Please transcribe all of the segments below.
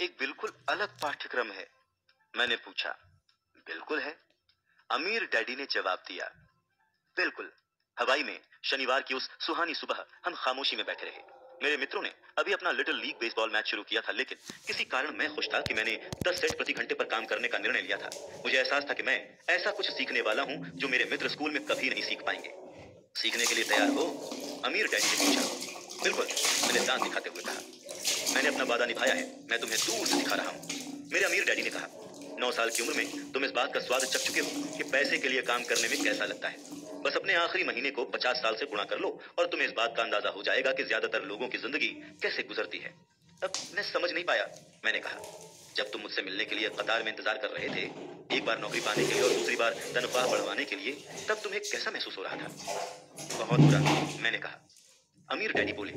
एक बिल्कुल अलग पाठ्यक्रम है। मैंने पूछा। बिल्कुल है, अमीर डैडी ने जवाब दिया। बिल्कुल। हवाई में शनिवार की उस सुहानी सुबह हम खामोशी में बैठे रहे। मेरे मित्रों ने अभी अपना लिटिल लीग बेसबॉल मैच शुरू किया था, लेकिन किसी कारण मैं खुश था कि मैंने 10 सेट प्रति घंटे पर काम करने का निर्णय लिया था। मुझे एहसास था कि मैं ऐसा कुछ सीखने वाला हूं जो मेरे मित्र स्कूल में कभी नहीं सीख पाएंगे। सीखने के लिए तैयार हो? अमीर डैडी ने पूछा। बिल्कुल, मैंने दांत दिखाते हुए कहा। मैंने अपना वादा निभाया है, मैं तुम्हें दूर से दिखा रहा हूँ, मेरे अमीर डैडी ने कहा। 9 साल की उम्र में तुम इस बात का स्वाद चख चुके हो कि पैसे के लिए काम करने में कैसा लगता है। बस अपने आखिरी महीने को 50 साल से गुणा कर लो और तुम्हें इस बात का अंदाजा हो जाएगा कि ज्यादातर लोगों की जिंदगी कैसे गुजरती है। अब मैं समझ नहीं पाया, मैंने कहा। जब तुम मुझसे मिलने के लिए कतार में इंतजार कर रहे थे, एक बार नौकरी पाने के लिए और दूसरी बार तनख्वाह बढ़वाने के लिए, तब तुम्हें कैसा महसूस हो रहा था? बहुत बुरा, मैंने कहा। अमीर डैडी बोले,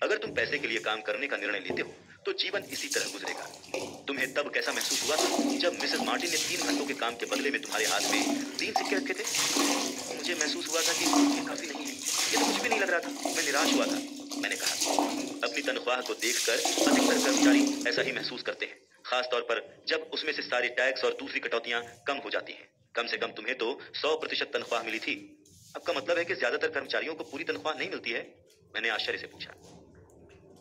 अगर तुम पैसे के लिए काम करने का निर्णय लेते हो तो जीवन इसी तरह गुजरेगा। तुम्हें तब कैसा महसूस हुआ था जब मिसेस मार्टिन ने 3 घंटों के काम के बदले में तुम्हारे हाथ में 3 सिक्के रखे थे? मुझे महसूस हुआ था कि ये काफी नहीं है, ये तो कुछ भी नहीं लग रहा था। मैं निराश हुआ था, मैंने कहा। अपनी तनख्वाह को देखकर अधिकतर कर्मचारी ऐसा ही महसूस करते हैं, खासतौर पर जब उसमें से सारे टैक्स और दूसरी कटौतियां कम हो जाती हैं। कम से कम तुम्हें तो 100% तनख्वाह मिली थी। आपका मतलब है कि ज्यादातर कर्मचारियों को पूरी तनख्वाह नहीं मिलती है? मैंने आश्चर्य से पूछा।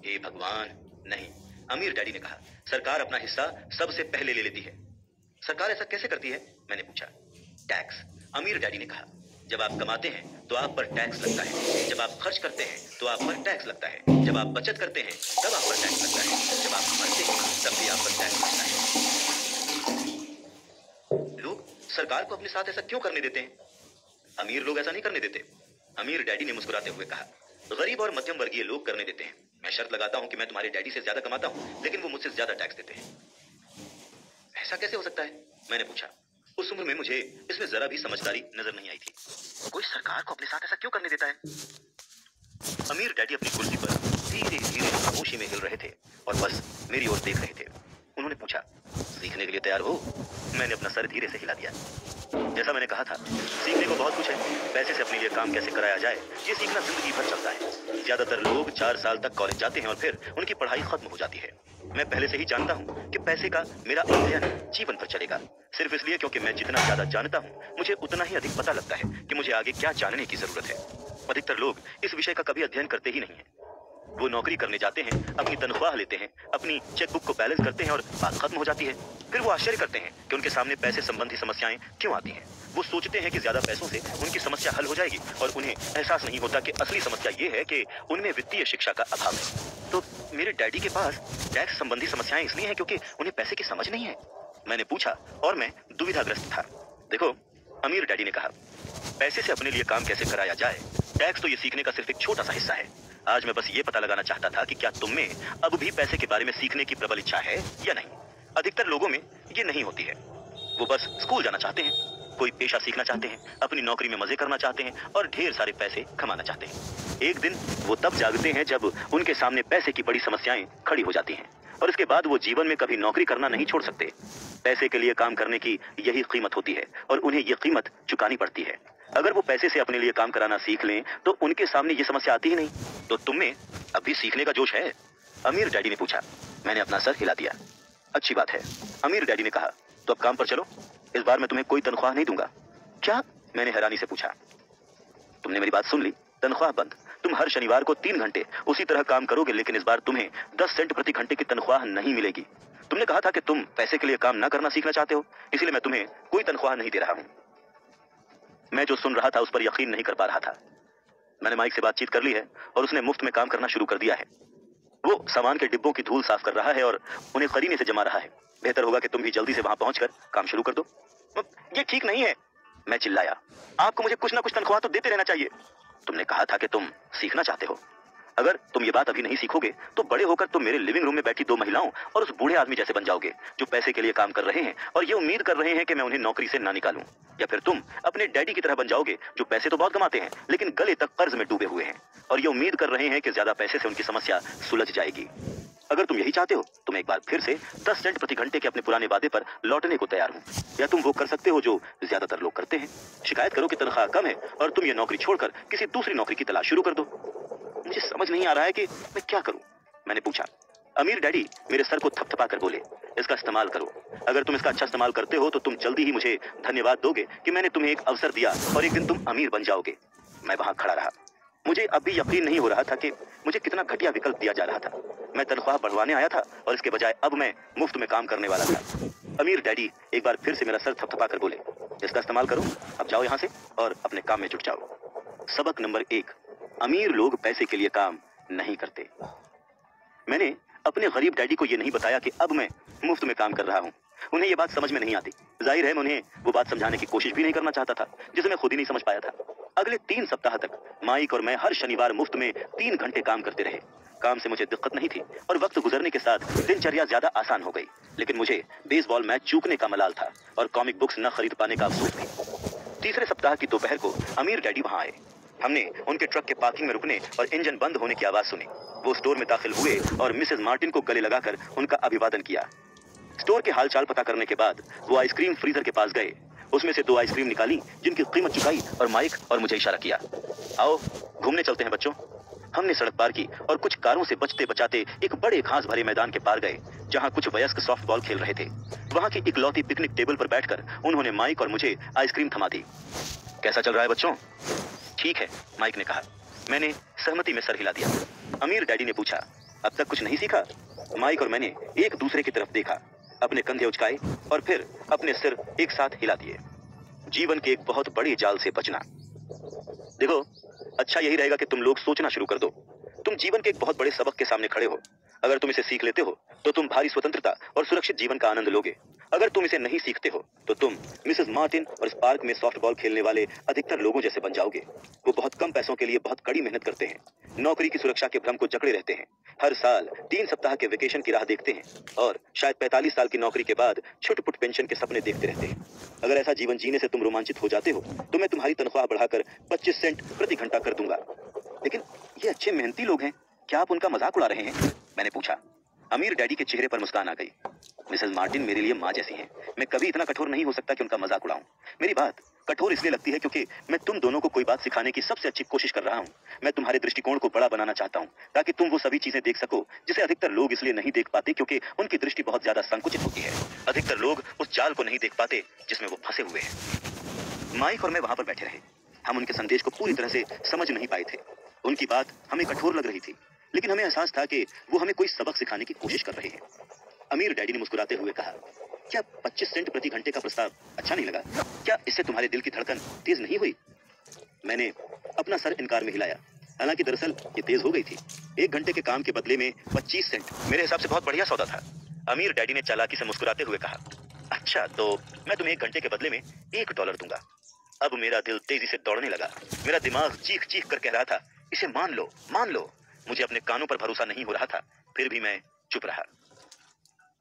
हे भगवान, नहीं, अमीर डैडी ने कहा। सरकार अपना हिस्सा सबसे पहले ले लेती है। सरकार ऐसा कैसे करती है? मैंने पूछा। टैक्स, अमीर डैडी ने कहा। जब आप कमाते हैं तो आप पर टैक्स लगता है, जब आप खर्च करते हैं तो आप पर टैक्स लगता है, जब आप बचत करते हैं तब आप पर टैक्स लगता है, जब आप मरते हैं तब भी आप पर टैक्स लगता है। लोग सरकार को अपने साथ ऐसा क्यों करने देते हैं? अमीर लोग ऐसा नहीं करने देते, अमीर डैडी ने मुस्कुराते हुए कहा। गरीब और मध्यम वर्गीय लोग करने देते हैं। मैं शर्त लगाता हूं कि मैं तुम्हारे डैडी से ज्यादा कमाता हूं, लेकिन वो मुझसे ज्यादा टैक्स देते हैं। ऐसा कैसे हो सकता है? मैंने पूछा। उस उम्र में मुझे इसमें जरा भी समझदारी नजर नहीं आई थी। कोई सरकार को अपने साथ ऐसा क्यों करने देता है? अमीर डैडी अपनी कुर्सी पर धीरे धीरे खामोशी में हिल रहे थे और बस मेरी ओर देख रहे थे। उन्होंने पूछा, सीखने के लिए तैयार हो? मैंने अपना सर धीरे से हिला दिया। जैसा मैंने कहा था, सीखने को बहुत कुछ है। पैसे से अपने लिए काम कैसे कराया जाए, ये सीखना जिंदगी भर चलता है। ज्यादातर लोग 4 साल तक कॉलेज जाते हैं और फिर उनकी पढ़ाई खत्म हो जाती है। मैं पहले से ही जानता हूँ कि पैसे का मेरा अध्ययन जीवन भर चलेगा, सिर्फ इसलिए क्योंकि मैं जितना ज्यादा जानता हूँ, मुझे उतना ही अधिक पता लगता है कि मुझे आगे क्या जानने की जरूरत है। अधिकतर लोग इस विषय का कभी अध्ययन करते ही नहीं है। वो नौकरी करने जाते हैं, अपनी तनख्वाह लेते हैं, अपनी चेकबुक को बैलेंस करते हैं और बात खत्म हो जाती है। फिर वो आश्चर्य करते हैं कि उनके सामने पैसे संबंधी समस्याएं क्यों आती हैं। वो सोचते हैं कि ज्यादा पैसों से उनकी समस्या हल हो जाएगी और उन्हें एहसास नहीं होता कि असली समस्या ये है कि उनमें वित्तीय शिक्षा का अभाव है। तो मेरे डैडी के पास टैक्स संबंधी समस्याएं इसलिए हैं क्योंकि उन्हें पैसे की समझ नहीं है? मैंने पूछा और मैं दुविधाग्रस्त था। देखो, अमीर डैडी ने कहा, पैसे से अपने लिए काम कैसे कराया जाए, टैक्स तो ये सीखने का सिर्फ एक छोटा सा हिस्सा है। आज मैं बस ये पता लगाना चाहता था कि क्या तुम में अब भी पैसे के बारे में सीखने की प्रबल इच्छा है या नहीं। अधिकतर लोगों में ये नहीं होती है। वो बस स्कूल जाना चाहते हैं, कोई पेशा सीखना चाहते हैं, अपनी नौकरी में मजे करना चाहते हैं और ढेर सारे पैसे कमाना चाहते हैं। एक दिन वो तब जागते हैं जब उनके सामने पैसे की बड़ी समस्याएं खड़ी हो जाती हैं और इसके बाद वो जीवन में कभी नौकरी करना नहीं छोड़ सकते। पैसे के लिए काम करने की यही कीमत होती है और उन्हें ये कीमत चुकानी पड़ती है। अगर वो पैसे से अपने लिए काम कराना सीख लें तो उनके सामने ये समस्या आती ही नहीं। तो तुम में अब भी सीखने का जोश है? अमीर डैडी ने पूछा। मैंने अपना सर हिला दिया। अच्छी बात है, अमीर डैडी ने कहा। तो अब काम पर चलो, इस बार मैं तुम्हें कोई तनख्वाह नहीं दूंगा। क्या? मैंने हैरानी से पूछा। तुमने मेरी बात सुन ली, तनख्वाह बंद। तुम हर शनिवार को 3 घंटे उसी तरह काम करोगे, लेकिन इस बार तुम्हें 10 सेंट प्रति घंटे की तनख्वाह नहीं मिलेगी। तुमने कहा था कि तुम पैसे के लिए काम ना करना सीखना चाहते हो, इसलिए मैं तुम्हें कोई तनख्वाह नहीं दे रहा हूं। मैं जो सुन रहा था उस पर यकीन नहीं कर पा रहा था। मैंने माइक से बातचीत कर ली है और उसने मुफ्त में काम करना शुरू कर दिया है। वो सामान के डिब्बों की धूल साफ कर रहा है और उन्हें करीने से जमा रहा है। बेहतर होगा कि तुम भी जल्दी से वहां पहुंचकर काम शुरू कर दो। ये ठीक नहीं है, मैं चिल्लाया। आपको मुझे कुछ ना कुछ तनख्वाह तो देते रहना चाहिए। तुमने कहा था कि तुम सीखना चाहते हो। अगर तुम ये बात अभी नहीं सीखोगे तो बड़े होकर तुम मेरे लिविंग रूम में बैठी 2 महिलाओं और उस बूढ़े आदमी जैसे बन जाओगे जो पैसे के लिए काम कर रहे हैं और ये उम्मीद कर रहे हैं कि मैं उन्हें नौकरी से ना निकालूं। या फिर तुम अपने डैडी की तरह बन जाओगे जो पैसे तो बहुत कमाते हैं लेकिन गले तक कर्ज में डूबे हुए हैं और ये उम्मीद कर रहे हैं कि ज्यादा पैसे से उनकी समस्या सुलझ जाएगी। अगर तुम यही चाहते हो तो मैं एक बार फिर से 10 सेंट प्रति घंटे के अपने पुराने वादे पर लौटने को तैयार हूँ। या तुम वो कर सकते हो जो ज्यादातर लोग करते हैं, शिकायत करो कि तनख्वाह कम है और तुम ये नौकरी छोड़कर किसी दूसरी नौकरी की तलाश शुरू कर दो। मुझे समझ नहीं आ रहा है कि मैं क्या करूं, मैंने पूछा। अमीर डैडी मेरे सर को थपथपा कर बोले, इसका इस्तेमाल करो। अगर तुम इसका अच्छा इस्तेमाल करते हो तो तुम जल्दी ही मुझे धन्यवाद दोगे कि मैंने तुम्हें एक अवसर दिया और एक दिन तुम अमीर बन जाओगे। मैं वहां खड़ा रहा। मुझे अब भी यकीन नहीं हो रहा था कि मुझे कितना घटिया विकल्प दिया जा रहा था। मैं तनख्वाह बढ़वाने आया था और इसके बजाय अब मैं मुफ्त में काम करने वाला था। अमीर डैडी एक बार फिर से मेरा सर थपथपा कर बोले, इसका इस्तेमाल करो, अब जाओ यहाँ से और अपने काम में जुट जाओ। सबक नंबर 1, अमीर लोग पैसे के लिए काम नहीं करते। मैंने अपने गरीब डैडी को यह नहीं बताया कि अब मैं मुफ्त में काम कर रहा हूँ। उन्हें यह बात समझ में नहीं आती। जाहिर है मैं उन्हें वो बात समझाने की कोशिश भी नहीं करना चाहता था जिसे मैं खुद ही नहीं समझ पाया था। अगले 3 सप्ताह तक माइक और मैं हर शनिवार मुफ्त में 3 घंटे काम करते रहे। काम से मुझे दिक्कत नहीं थी और वक्त गुजरने के साथ दिनचर्या ज्यादा आसान हो गई। लेकिन मुझे बेसबॉल मैच चूकने का मलाल था और कॉमिक बुक्स न खरीद पाने का अफसोस भी। तीसरे सप्ताह की दोपहर को अमीर डैडी वहां आए। हमने उनके ट्रक के पार्किंग में रुकने और इंजन बंद होने की आवाज सुनी। वो स्टोर में दाखिल हुए और मिसेस मार्टिन को गले लगाकर उनका अभिवादन किया। स्टोर के हालचाल पता करने के बाद वो आइसक्रीम फ्रीजर के पास गए। उसमें से 2 आइसक्रीम निकाली जिनकी कीमत चुकाई और माइक और मुझे इशारा किया, आओ घूमने चलते हैं बच्चों। हमने सड़क पार की और कुछ कारों से बचते बचाते एक बड़े घास भरे मैदान के पार गए जहां कुछ वयस्क सॉफ्ट बॉल खेल रहे थे। वहां की इकलौती पिकनिक टेबल पर बैठकर उन्होंने माइक और मुझे आइसक्रीम थमा दी। कैसा चल रहा है बच्चों? ठीक है, माइक ने कहा। मैंने सहमति में सर हिला दिया। अमीर डैडी ने पूछा, अब तक कुछ नहीं सीखा? माइक और मैंने एक दूसरे की तरफ देखा, अपने कंधे उचकाए और फिर अपने सिर एक साथ हिला दिए। जीवन के एक बहुत बड़े जाल से बचना। देखो, अच्छा यही रहेगा कि तुम लोग सोचना शुरू कर दो। तुम जीवन के एक बहुत बड़े सबक के सामने खड़े हो। अगर तुम इसे सीख लेते हो तो तुम भारी स्वतंत्रता और सुरक्षित जीवन का आनंद लोगे। अगर तुम इसे नहीं सीखते हो तो तुम मिसेस मार्टिन और इस पार्क में सॉफ्टबॉल खेलने वाले अधिकतर लोगों जैसे बन जाओगे। वो बहुत कम पैसों के लिए बहुत कड़ी मेहनत करते हैं, नौकरी की सुरक्षा के भ्रम को जकड़े रहते हैं, हर साल 3 सप्ताह के वेकेशन की राह देखते हैं और शायद 45 साल की नौकरी के बाद छुट-पुट पेंशन के सपने देखते रहते हैं। अगर ऐसा जीवन जीने से तुम रोमांचित हो जाते हो तो मैं तुम्हारी तनख्वाह बढ़ाकर 25 सेंट प्रति घंटा कर दूंगा। लेकिन ये अच्छे मेहनती लोग हैं, क्या आप उनका मजाक उड़ा रहे हैं? मैंने पूछा। अमीर डैडी के चेहरे पर मुस्कान आ गई। मिसेस मार्टिन मेरे लिए माँ जैसी हैं। मैं कभी इतना कठोर नहीं हो सकता कि उनका मजाक उड़ाऊं। मेरी बात कठोर इसलिए लगती है क्योंकि मैं तुम दोनों को कोई बात सिखाने की सबसे अच्छी कोशिश कर रहा हूं। मैं तुम्हारे दृष्टिकोण को बड़ा बनाना चाहता हूं ताकि तुम वो सभी चीजें देख सको जिसे अधिकतर लोग इसलिए नहीं देख पाते क्योंकि उनकी दृष्टि बहुत ज्यादा संकुचित होती है। अधिकतर लोग उस जाल को नहीं देख पाते जिसमें वो फंसे हुए हैं। माइक और मैं वहां पर बैठे रहे। हम उनके संदेश को पूरी तरह से समझ नहीं पाए थे। उनकी बात हमें कठोर लग रही थी, लेकिन हमें एहसास था कि वो हमें कोई सबक सिखाने की कोशिश कर रहे हैं। अमीर डैडी ने मुस्कुराते हुए कहा, क्या 25 सेंट प्रति घंटे का प्रस्ताव अच्छा नहीं लगा? क्या इससे तुम्हारे दिल की धड़कन तेज नहीं हुई? मैंने अपना सर इनकार में हिलाया। हालांकि दरअसल ये तेज हो गई थी। 1 घंटे के काम के बदले में 25 सेंट मेरे हिसाब से बहुत बढ़िया सौदा था। अमीर डैडी ने चालाकी से मुस्कुराते हुए कहा, अच्छा तो मैं तुम्हें 1 घंटे के बदले में $1 दूंगा। अब मेरा दिल तेजी से दौड़ने लगा। मेरा दिमाग चीख चीख कर कह रहा था, इसे मान लो, मान लो। मुझे अपने कानों पर भरोसा नहीं हो रहा था, फिर भी मैं चुप रहा।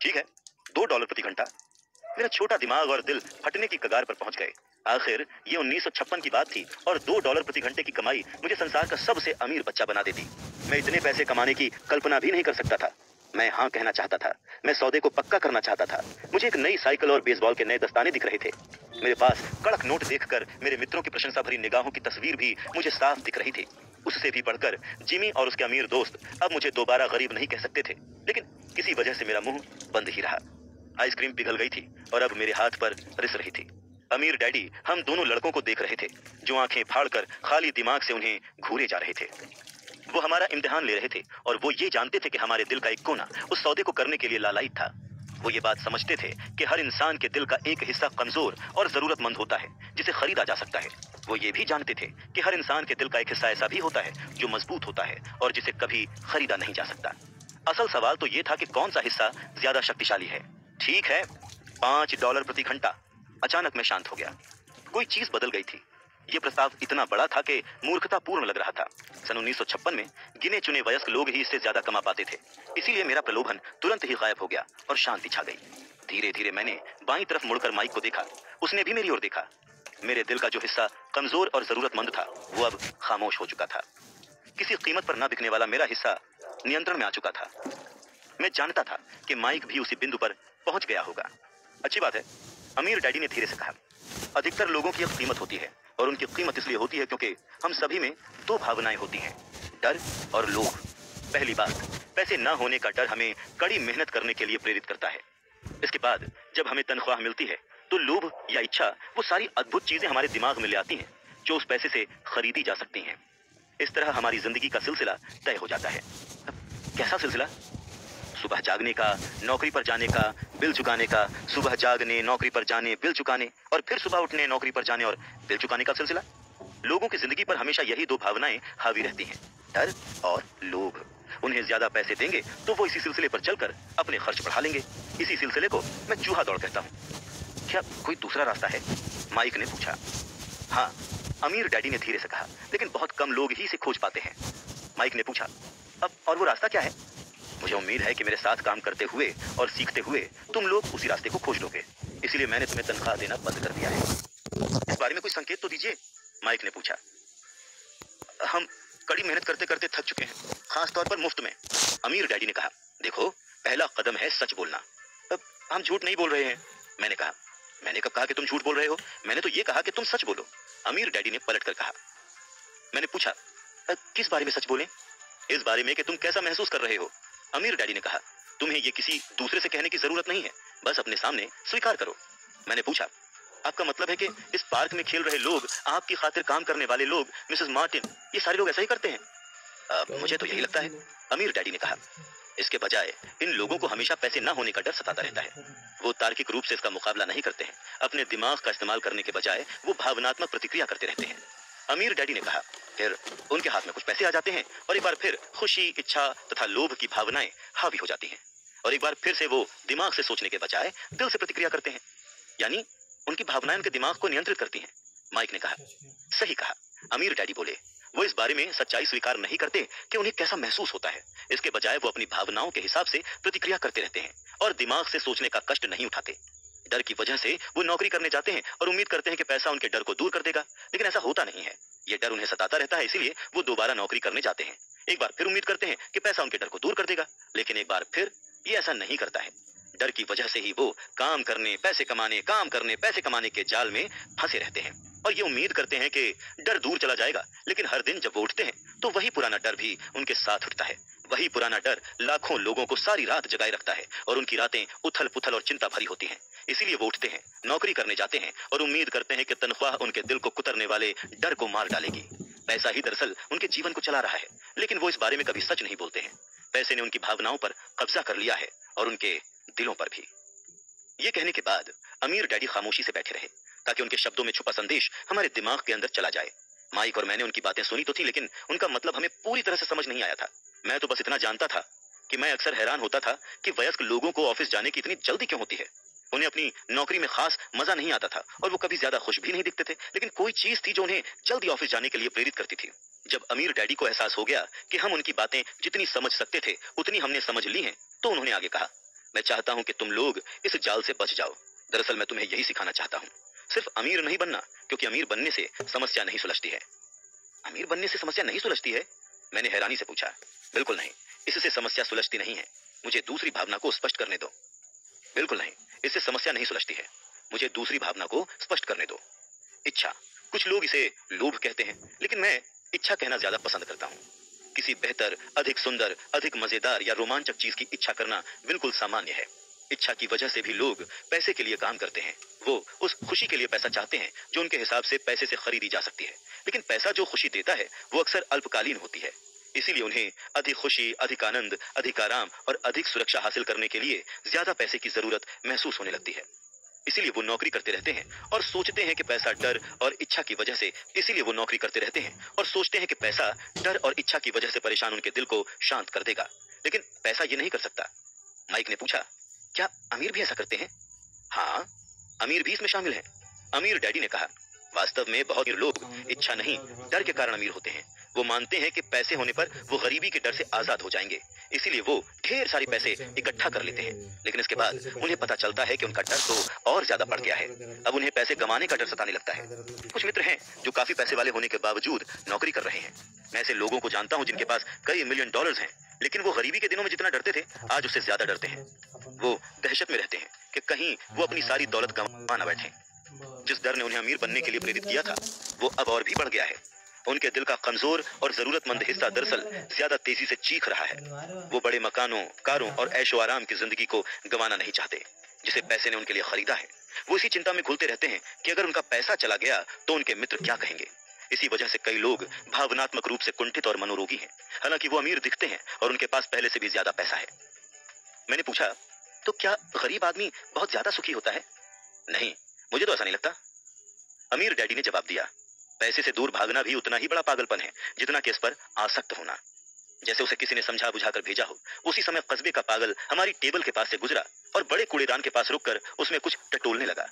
ठीक है, $2 प्रति घंटा। मेरा छोटा दिमाग और दिल फटने की कगार पर पहुंच गए। आखिर ये 1956 की बात थी और $2 प्रति घंटे की कमाई मुझे संसार का सबसे अमीर बच्चा बना देती। मैं इतने पैसे कमाने की कल्पना भी नहीं कर सकता था। मैं हाँ कहना चाहता था। मैं सौदे को पक्का करना चाहता था। मुझे एक नई साइकिल और बेसबॉल के नए दस्ताने दिख रहे थे। मेरे पास कड़क नोट देखकर मेरे मित्रों की प्रशंसा भरी निगाहों की तस्वीर भी मुझे साफ दिख रही थी। उससे भी बढ़कर जिमी और उसके अमीर दोस्त अब मुझे दोबारा गरीब नहीं कह सकते थे, लेकिन किसी वजह से मेरा मुंह बंद ही रहा। आइसक्रीम पिघल गई थी और अब मेरे हाथ पर रिस रही थी। अमीर डैडी हम दोनों लड़कों को देख रहे थे जो आंखें फाड़कर खाली दिमाग से उन्हें घूरे जा रहे थे। वो हमारा इम्तिहान ले रहे थे और वो ये जानते थे कि हमारे दिल का एक कोना उस सौदे को करने के लिए लालायित था। वो ये बात समझते थे कि हर इंसान के दिल का एक हिस्सा कमजोर और जरूरतमंद होता है जिसे खरीदा जा सकता है। वो ये भी जानते थे कि हर इंसान के दिल का एक हिस्सा ऐसा भी होता है जो मजबूत होता है और जिसे कभी खरीदा नहीं जा सकता। असल सवाल तो ये था कि कौन सा हिस्सा ज्यादा शक्तिशाली है। ठीक है, $5 प्रति घंटा। अचानक मैं शांत हो गया। कोई चीज बदल गई थी। ये प्रस्ताव इतना बड़ा था कि मूर्खतापूर्ण लग रहा था। सन 1956 में गिने चुने वयस्क लोग ही इससे ज्यादा कमा पाते थे। इसीलिए मेरा प्रलोभन तुरंत ही गायब हो गया और शांति छा गई। धीरे धीरे मैंने बाईं तरफ मुड़कर माइक को देखा। उसने भी मेरी ओर देखा। मेरे दिल का जो हिस्सा कमजोर और जरूरतमंद था वो अब खामोश हो चुका था। किसी कीमत पर न बिकने वाला मेरा हिस्सा नियंत्रण में आ चुका था। मैं जानता था कि माइक भी उसी बिंदु पर पहुंच गया होगा। अच्छी बात है, अमीर डैडी ने धीरे से कहा। अधिकतर लोगों की एक कीमत होती है और उनकी कीमत इसलिए होती है क्योंकि हम सभी में 2 भावनाएं होती हैं, डर और लोभ। पहली बात, पैसे न होने का डर हमें कड़ी मेहनत करने के लिए प्रेरित करता है। इसके बाद जब हमें तनख्वाह मिलती है तो लोभ या इच्छा वो सारी अद्भुत चीजें हमारे दिमाग में ले आती हैं जो उस पैसे से खरीदी जा सकती हैं। इस तरह हमारी जिंदगी का सिलसिला तय हो जाता है। कैसा सिलसिला? सुबह जागने का, नौकरी पर जाने का, बिल चुकाने का, सुबह जागने, नौकरी पर जाने, बिल चुकाने, और फिर सुबह उठने, नौकरी पर जाने और बिल चुकाने का सिलसिला। लोगों की जिंदगी पर हमेशा यही दो भावनाएं हावी रहती हैं, डर और लोभ। उन्हें ज्यादा पैसे देंगे तो वो इसी सिलसिले पर चलकर अपने खर्च बढ़ा लेंगे। इसी सिलसिले को मैं चूहा दौड़ कहता हूँ। क्या कोई दूसरा रास्ता है? माइक ने पूछा। हाँ, अमीर डैडी ने धीरे से कहा, लेकिन बहुत कम लोग ही इसे खोज पाते हैं। माइक ने पूछा, अब और वो रास्ता क्या है? मुझे उम्मीद है कि मेरे साथ काम करते हुए और सीखते हुए तुम लोग उसी रास्ते को खोज लोगे, इसलिए मैंने तुम्हें तनख्वाह देना बंद कर दिया है। इस बारे में कोई संकेत तो दीजिए, माइक ने पूछा। हम कड़ी मेहनत करते करते थक चुके हैं, खास तौर पर मुफ्त में, अमीर डैडी ने कहा। देखो, पहला कदम है सच बोलना। अब हम झूठ नहीं बोल रहे हैं, मैंने कहा। मैंने कब कहा कि तुम झूठ बोल रहे हो? मैंने तो ये कहा कि तुम सच बोलो, अमीर डैडी ने पलट कर कहा। मैंने पूछा, किस बारे में सच बोलें? इस बारे में कि तुम कैसा महसूस कर रहे हो, अमीर डैडी ने कहा। तुम्हें ये किसी दूसरे से कहने की जरूरत नहीं है, बस अपने सामने स्वीकार करो। मैंने पूछा, आपका मतलब है कि इस पार्क में खेल रहे लोग, आपकी खातिर काम करने वाले लोग, मिसेस मार्टिन, ये सारे लोग ऐसा ही करते हैं? मुझे तो यही लगता है, अमीर डैडी ने कहा। इसके बजाय इन लोगों को हमेशा पैसे न होने का डर सताता रहता है। वो तार्किक रूप से इसका मुकाबला नहीं करते हैं, अपने दिमाग का इस्तेमाल करने के बजाय वो भावनात्मक प्रतिक्रिया करते रहते हैं, अमीर डैडी ने कहा। फिर उनके हाथ में कुछ पैसे आ जाते हैं और एक बार फिर खुशी, इच्छा तथा लोभ की भावनाएं हावी हो जाती हैं, और एक बार फिर से वो दिमाग से सोचने के बजाय दिल से प्रतिक्रिया करते हैं, यानी उनकी भावनाएं उनके दिमाग को नियंत्रित करती हैं, माइक ने कहा। सही कहा, अमीर डैडी बोले। वो इस बारे में सच्चाई स्वीकार नहीं करते कि उन्हें कैसा महसूस होता है। इसके बजाय वो अपनी भावनाओं के हिसाब से प्रतिक्रिया करते रहते हैं और दिमाग से सोचने का कष्ट नहीं उठाते। डर की वजह से वो नौकरी करने जाते हैं और उम्मीद करते हैं कि पैसा उनके डर को दूर कर देगा, लेकिन ऐसा होता नहीं है। ये डर उन्हें सताता रहता है, इसीलिए वो दोबारा नौकरी करने जाते हैं। एक बार फिर उम्मीद करते हैं कि पैसा उनके डर को दूर कर देगा, लेकिन एक बार फिर ये ऐसा नहीं करता है। डर की वजह से ही वो काम करने, पैसे कमाने, काम करने, पैसे कमाने के जाल में फंसे रहते हैं और ये उम्मीद करते हैं कि डर दूर चला जाएगा, लेकिन हर दिन जब वो उठते हैं तो वही पुराना डर भी उनके साथ उठता है। वही पुराना डर लाखों लोगों को सारी रात जगाए रखता है और उनकी रातें उथल पुथल और चिंता भरी होती हैं। इसीलिए वो उठते हैं, नौकरी करने जाते हैं और उम्मीद करते हैं कि तनख्वाह उनके दिल को कुतरने वाले डर को मार डालेगी। पैसा ही दरअसल उनके जीवन को चला रहा है, लेकिन वो इस बारे में कभी सच नहीं बोलते हैं। पैसे ने उनकी भावनाओं पर कब्जा कर लिया है और उनके दिलों पर भी। ये कहने के बाद अमीर डैडी खामोशी से बैठे रहे ताकि उनके शब्दों में छुपा संदेश हमारे दिमाग के अंदर चला जाए। माइक और मैंने उनकी बातें सुनी तो थी, लेकिन उनका मतलब हमें पूरी तरह से समझ नहीं आया था। मैं तो बस इतना जानता था कि मैं अक्सर हैरान होता था कि वयस्क लोगों को ऑफिस जाने की इतनी जल्दी क्यों होती है। उन्हें अपनी नौकरी में खास मजा नहीं आता था और वो कभी ज्यादा खुश भी नहीं दिखते थे, लेकिन कोई चीज थी जो उन्हें जल्दी ऑफिस जाने के लिए प्रेरित करती थी। जब अमीर डैडी को एहसास हो गया कि हम उनकी बातें जितनी समझ सकते थे उतनी हमने समझ ली हैं, तो उन्होंने आगे कहा, मैं चाहता हूं कि तुम लोग इस जाल से बच जाओ। दरअसल मैं तुम्हें यही सिखाना चाहता हूं, सिर्फ अमीर नहीं बनना, क्योंकि अमीर बनने से समस्या नहीं सुलझती है। अमीर बनने से समस्या नहीं सुलझती है? मैंने हैरानी से पूछा। बिल्कुल नहीं, इससे समस्या सुलझती नहीं है। मुझे दूसरी भावना को स्पष्ट करने दो। बिल्कुल नहीं, इससे समस्या नहीं सुलझती है। मुझे दूसरी भावना को स्पष्ट करने दो। इच्छा। कुछ लोग इसे लोभ कहते हैं, लेकिन मैं इच्छा कहना ज्यादा पसंद करता हूँ। किसी बेहतर, अधिक सुंदर, अधिक मजेदार या रोमांचक चीज की इच्छा करना बिल्कुल सामान्य है। इच्छा की वजह से भी लोग पैसे के लिए काम करते हैं। वो उस खुशी के लिए पैसा चाहते हैं जो उनके हिसाब से पैसे से खरीदी जा सकती है, लेकिन पैसा जो खुशी देता है वो अक्सर अल्पकालीन होती है। इसीलिए उन्हें अधिक खुशी, अधिक आनंद, अधिक आराम और अधिक सुरक्षा हासिल करने के लिए ज्यादा पैसे की जरूरत महसूस होने लगती है। इसीलिए वो नौकरी करते रहते हैं और सोचते हैं कि पैसा डर और इच्छा की वजह से, इसीलिए वो नौकरी करते रहते हैं और सोचते हैं कि पैसा डर और इच्छा की वजह से परेशान उनके दिल को शांत कर देगा, लेकिन पैसा ये नहीं कर सकता। माइक ने पूछा, क्या अमीर भी ऐसा करते हैं? हाँ, अमीर भी इसमें शामिल है, अमीर डैडी ने कहा। वास्तव में बहुत लोग इच्छा नहीं, डर के कारण अमीर होते हैं। वो मानते हैं कि पैसे होने पर वो गरीबी के डर से आजाद हो जाएंगे, इसीलिए वो ढेर सारे पैसे इकट्ठा कर लेते हैं। लेकिन इसके बाद उन्हें पता चलता है कि उनका डर तो और ज्यादा बढ़ गया है। अब उन्हें पैसे गंवाने का डर सताने लगता है। कुछ मित्र हैं जो काफी पैसे वाले होने के बावजूद नौकरी कर रहे हैं। मैं ऐसे लोगों को जानता हूं जिनके पास कई मिलियन डॉलर्स हैं, लेकिन वो गरीबी के दिनों में जितना डरते थे, आज उससे ज्यादा डरते हैं। वो दहशत में रहते हैं कि कहीं वो अपनी सारी दौलत गंवा न बैठे। जिस डर ने उन्हें अमीर बनने के लिए प्रेरित किया था, वो अब और भी बढ़ गया है। उनके दिल का कमजोर और जरूरतमंद हिस्सा दरअसल ज्यादा तेजी से चीख रहा है। वो बड़े मकानों, कारों और ऐशो आराम की जिंदगी को गंवाना नहीं चाहते जिसे पैसे ने उनके लिए खरीदा है। वो इसी चिंता में घुलते रहते हैं कि अगर उनका पैसा चला गया तो उनके मित्र क्या कहेंगे। इसी वजह से कई लोग भावनात्मक रूप से कुंठित और मनोरोगी हैं, हालांकि वो अमीर दिखते हैं और उनके पास पहले से भी ज्यादा पैसा है। मैंने पूछा, तो क्या गरीब आदमी बहुत ज्यादा सुखी होता है? नहीं, मुझे तो ऐसा नहीं लगता। अमीर डैडी ने जवाब दिया, पैसे से दूर भागना भी उतना ही बड़ा पागलपन है जितना कि इस पर आसक्त होना। जैसे उसे किसी ने समझा बुझाकर भेजा हो। उसी समय कस्बे का पागल हमारी टेबल के पास से गुजरा और बड़े कूड़ेदान के पास रुककर उसमें कुछ टटोलने लगा।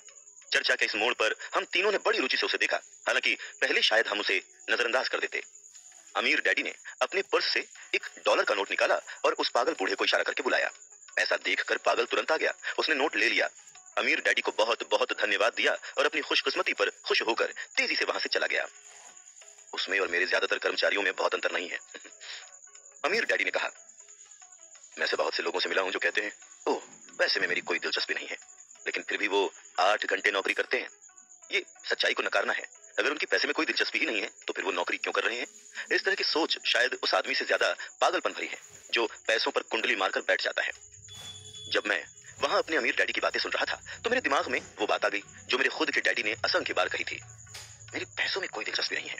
चर्चा के इस मोड़ पर हम तीनों ने बड़ी रुचि से उसे देखा, हालांकि पहले शायद हम उसे नजरअंदाज कर देते। अमीर डैडी ने अपने पर्स से $1 का नोट निकाला और उस पागल बूढ़े को इशारा करके बुलाया। ऐसा देखकर पागल तुरंत आ गया। उसने नोट ले लिया, अमीर डैडी को बहुत बहुत धन्यवाद दिया और अपनी खुशकिस्मती पर खुश होकर तेजी से वहां से चला गया। उसमें और मेरे ज्यादातर कर्मचारियों में बहुत अंतर नहीं है। अमीर डैडी ने कहा, मैं से बहुत से लोगों से मिला हूं जो कहते हैं, ओह पैसे में मेरी कोई दिलचस्पी नहीं है, लेकिन फिर भी वो 8 घंटे नौकरी करते हैं। ये सच्चाई को नकारना है। अगर उनकी पैसे में कोई दिलचस्पी ही नहीं है तो फिर वो नौकरी क्यों कर रहे हैं? इस तरह की सोच शायद उस आदमी से ज्यादा पागलपन भरी है जो पैसों पर कुंडली मारकर बैठ जाता है। जब मैं वहां अपने अमीर डैडी की बातें सुन रहा था तो मेरे दिमाग में वो बात आ गई जो मेरे खुद के डैडी ने असंख्य बार कही थी, मेरी पैसों में कोई दिलचस्पी नहीं है।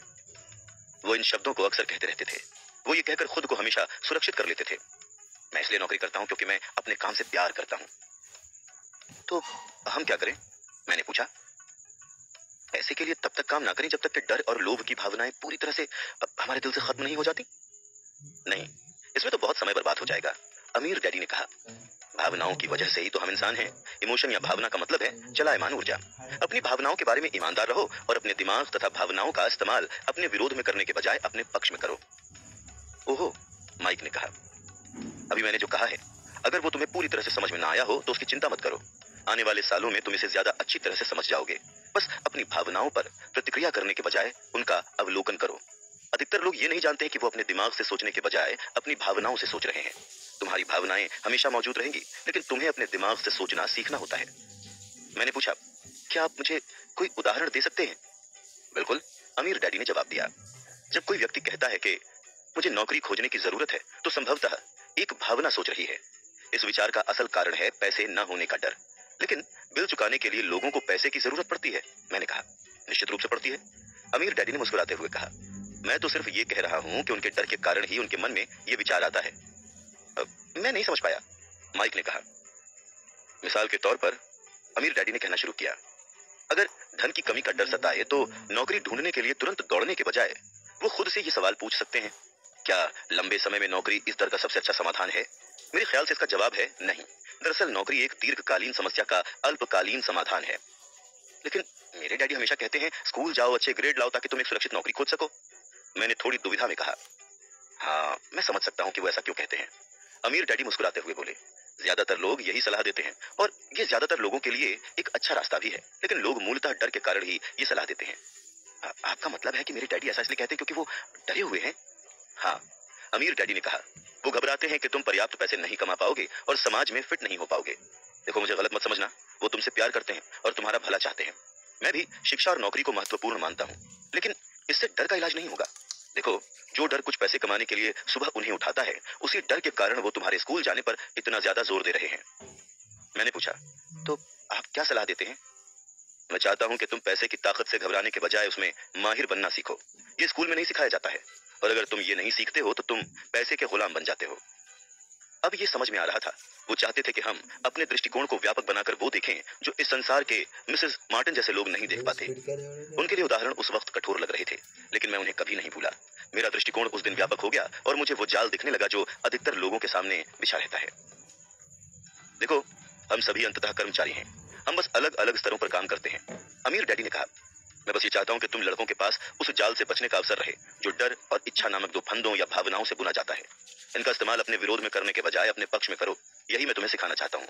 वो इन शब्दों को अक्सर कहते रहते थे। वो ये कहकर खुद को हमेशा सुरक्षित कर लेते थे, मैं इसलिए नौकरी करता हूं क्योंकि मैं अपने काम से प्यार करता हूं। तो हम क्या करें? मैंने पूछा। पैसे के लिए तब तक काम ना करें जब तक कि डर और लोभ की भावनाएं पूरी तरह से हमारे दिल से खत्म नहीं हो जाती। नहीं, इसमें तो बहुत समय बर्बाद हो जाएगा, अमीर डैडी ने कहा। भावनाओं की वजह से ही तो हम इंसान हैं। इमोशन या भावना का मतलब है चलायमान ऊर्जा। अपनी भावनाओं के बारे में ईमानदार रहो और अपने दिमाग तथा भावनाओं का इस्तेमाल अपने विरोध में करने के बजाय अपने पक्ष में करो। ओहो, माइक ने कहा, अभी मैंने जो कहा है अगर वो तुम्हें पूरी तरह से समझ में ना आया हो तो उसकी चिंता मत करो। आने वाले सालों में तुम इसे ज्यादा अच्छी तरह से समझ जाओगे। बस अपनी भावनाओं पर प्रतिक्रिया करने के बजाय उनका अवलोकन करो। अधिकतर लोग ये नहीं जानते कि वो अपने दिमाग से सोचने के बजाय अपनी भावनाओं से सोच रहे हैं। तुम्हारी भावनाएं हमेशा मौजूद रहेंगी, लेकिन तुम्हें अपने दिमाग से सोचना सीखना होता है। मैंने पूछा, क्या आप मुझे कोई उदाहरण दे सकते हैं? बिल्कुल, अमीर डैडी ने जवाब दिया। जब कोई व्यक्ति कहता है कि मुझे नौकरी खोजने की जरूरत है तो संभवतः एक भावना सोच रही है। इस विचार का असल कारण है पैसे न होने का डर। लेकिन बिल चुकाने के लिए लोगों को पैसे की जरूरत पड़ती है। मैंने कहा, निश्चित रूप से पड़ती है, अमीर डैडी ने मुस्कुराते हुए कहा। मैं तो सिर्फ ये कह रहा हूं कि उनके डर के कारण ही उनके मन में ये विचार आता है। मैं नहीं समझ पाया, माइक ने कहा। मिसाल के तौर पर, अमीर डैडी ने कहना शुरू किया, अगर धन की कमी का डर सताए तो नौकरी ढूंढने के लिए तुरंत दौड़ने के बजाय वो खुद से ये सवाल पूछ सकते हैं, क्या लंबे समय में नौकरी इस डर का सबसे अच्छा समाधान है? मेरे ख्याल से इसका जवाब है नहीं। दरअसल नौकरी एक दीर्घकालीन समस्या का अल्पकालीन समाधान है। लेकिन मेरे डैडी हमेशा कहते हैं स्कूल जाओ, अच्छे ग्रेड लाओ ताकि तुम एक सुरक्षित नौकरी खोज सको। मैंने थोड़ी दुविधा में कहा, हाँ मैं समझ सकता हूँ कि वो ऐसा क्यों कहते हैं। अमीर डैडी मुस्कुराते हुए बोले, ज्यादातर लोग यही सलाह देते हैं और ये ज्यादातर लोगों के लिए एक अच्छा रास्ता भी है, लेकिन लोग मूलतः डर के कारण ही ये सलाह देते हैं। आपका मतलब है कि मेरे डैडी ऐसा इसलिए कहते हैं क्योंकि वो डरे हुए हैं? हाँ, अमीर डैडी ने कहा, वो घबराते हैं कि तुम पर्याप्त पैसे नहीं कमा पाओगे और समाज में फिट नहीं हो पाओगे। देखो मुझे गलत मत समझना, वो तुमसे प्यार करते हैं और तुम्हारा भला चाहते हैं। मैं भी शिक्षा और नौकरी को महत्वपूर्ण मानता हूँ, लेकिन इससे डर का इलाज नहीं होगा। देखो, जो डर कुछ पैसे कमाने के लिए सुबह उन्हें उठाता है, उसी डर के कारण वो तुम्हारे स्कूल जाने पर इतना ज्यादा जोर दे रहे हैं। मैंने पूछा, तो आप क्या सलाह देते हैं? मैं चाहता हूं कि तुम पैसे की ताकत से घबराने के बजाय उसमें माहिर बनना सीखो। ये स्कूल में नहीं सिखाया जाता है, और अगर तुम ये नहीं सीखते हो तो तुम पैसे के गुलाम बन जाते हो। अब ये समझ में आ रहा था, वो चाहते थे कि हम अपने दृष्टिकोण को व्यापक बनाकर वो देखें जो इस संसार के मिसेस मार्टिन जैसे लोग नहीं देख पाते। उनके लिए उदाहरण उस वक्त कठोर लग रहे थे, लेकिन मैं उन्हें कभी नहीं भूला। मेरा दृष्टिकोण उस दिन व्यापक हो गया और मुझे वो जाल दिखने लगा जो अधिकतर लोगों के सामने बिछा रहता है। देखो, हम सभी अंततः कर्मचारी हैं, हम बस अलग अलग स्तरों पर काम करते हैं। अमीर डैडी ने कहा, मैं बस ये चाहता हूं कि तुम लड़कों के पास उस जाल से बचने का अवसर रहे जो डर और इच्छा नामक दो फंदों या भावनाओं से बुना जाता है। इनका इस्तेमाल अपने विरोध में करने के बजाय अपने पक्ष में करो। यही मैं तुम्हें सिखाना चाहता हूँ।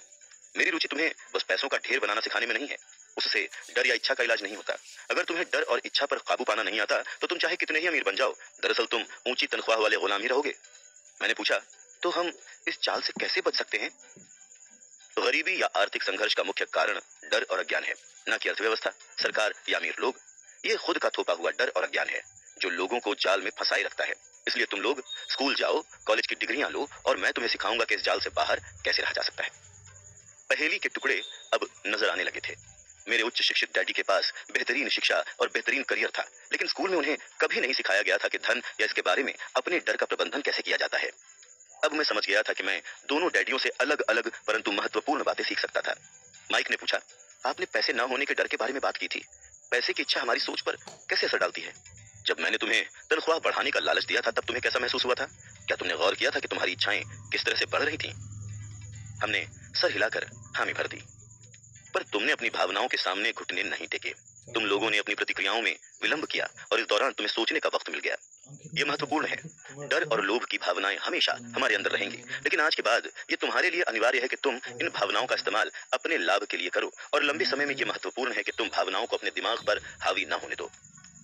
मेरी रुचि तुम्हें बस पैसों का ढेर बनाना सिखाने में नहीं है, उससे डर या इच्छा का इलाज नहीं होता। अगर तुम्हें डर और इच्छा पर काबू पाना नहीं आता तो तुम चाहे कितने ही अमीर बन जाओ, दरअसल तुम ऊंची तनख्वाह वाले गुलाम ही रहोगे। मैंने पूछा, तो हम इस चाल से कैसे बच सकते हैं? गरीबी या आर्थिक संघर्ष का मुख्य कारण डर और अज्ञान है, न कि अर्थव्यवस्था, सरकार या अमीर लोग। ये खुद का थोपा हुआ डर और अज्ञान है जो लोगों को जाल में फंसाए रखता है। इसलिए तुम लोग स्कूल जाओ, कॉलेज की डिग्रियां लो और मैं तुम्हें सिखाऊंगा कि इस जाल से बाहर कैसे रहा जा सकता है। पहेली के टुकड़े अब नजर आने लगे थे। मेरे उच्च शिक्षित डैडी के पास बेहतरीन शिक्षा और बेहतरीन करियर था, लेकिन स्कूल में उन्हें कभी नहीं सिखाया गया था कि धन या इसके बारे में अपने डर का प्रबंधन कैसे किया जाता है। अब मैं समझ गया था कि मैं दोनों डैडियों से अलग अलग परंतु महत्वपूर्ण बातें सीख सकता था। माइक ने पूछा, आपने पैसे न होने के डर के बारे में बात की थी। पैसे की इच्छा हमारी सोच पर कैसे असर डालती है? जब मैंने तुम्हें तनख्वाह बढ़ाने का लालच दिया था तब तुम्हें कैसा महसूस हुआ था? क्या तुमने गौर किया था कि तुम्हारी इच्छाएं किस तरह से बढ़ रही थी? हमने सर हिलाकर हामी भर दी। पर तुमने अपनी भावनाओं के सामने घुटने नहीं टेके। तुम लोगों ने अपनी प्रतिक्रियाओं में विलंब किया और इस दौरान तुम्हें सोचने का वक्त मिल गया। ये महत्वपूर्ण है। डर और लोभ की भावनाएं हमेशा हमारे अंदर रहेंगी, लेकिन आज के बाद ये तुम्हारे लिए अनिवार्य है कि तुम इन भावनाओं का इस्तेमाल अपने लाभ के लिए करो और लंबे समय में ये महत्वपूर्ण है कि तुम भावनाओं को अपने दिमाग पर हावी ना होने दो।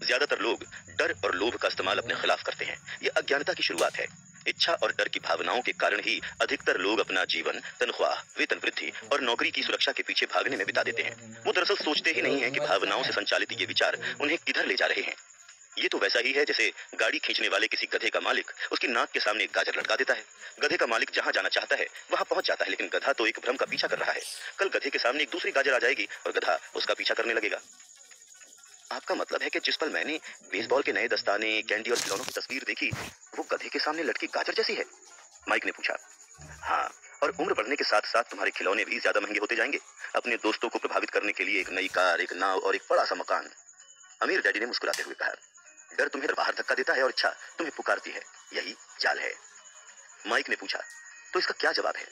ज्यादातर लोग डर और लोभ का इस्तेमाल अपने खिलाफ करते हैं। ये अज्ञानता की शुरुआत है। इच्छा और डर की भावनाओं के कारण ही अधिकतर लोग अपना जीवन तनख्वाह, वेतन वृद्धि और नौकरी की सुरक्षा के पीछे भागने में बिता देते हैं। वो दरअसल सोचते ही नहीं है कि भावनाओं से संचालित ये विचार उन्हें किधर ले जा रहे हैं। ये तो वैसा ही है जैसे गाड़ी खींचने वाले किसी गधे का मालिक उसकी नाक के सामने एक गाजर लटका देता है। गधे का मालिक जहां जाना चाहता है वहां पहुंच जाता है, लेकिन गधा तो एक भ्रम का पीछा कर रहा है। कल गधे के सामने एक दूसरी गाजर आ जाएगी और गधा उसका पीछा करने लगेगा। आपका मतलब है कि जिस पल मैंने बेसबॉल के नए दस्ताने, कैंडी और खिलौनों की तस्वीर देखी, वो गधे के सामने लटकी गाजर जैसी है? माइक ने पूछा। हाँ, और उम्र बढ़ने के साथ साथ तुम्हारे खिलौने भी ज्यादा महंगे होते जाएंगे। अपने दोस्तों को प्रभावित करने के लिए एक नई कार, एक नाव और एक बड़ा सा मकान। अमीर डैडी ने मुस्कुराते हुए कहा, डर तुम्हें बाहर धक्का देता है और इच्छा तुम्हें पुकारती है। यही जाल है। माइक ने पूछा, तो इसका क्या जवाब है?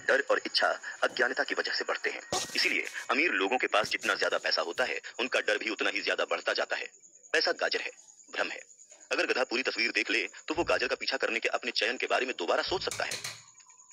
डर और इच्छा अज्ञानता की वजह से बढ़ते हैं। इसीलिए अमीर लोगों के पास जितना ज्यादा पैसा होता है, उनका डर भी उतना ही ज्यादा बढ़ता जाता है। पैसा गाजर है, भ्रम है। अगर गधा पूरी तस्वीर देख ले तो वो गाजर का पीछा करने के अपने चयन के बारे में दोबारा सोच सकता है।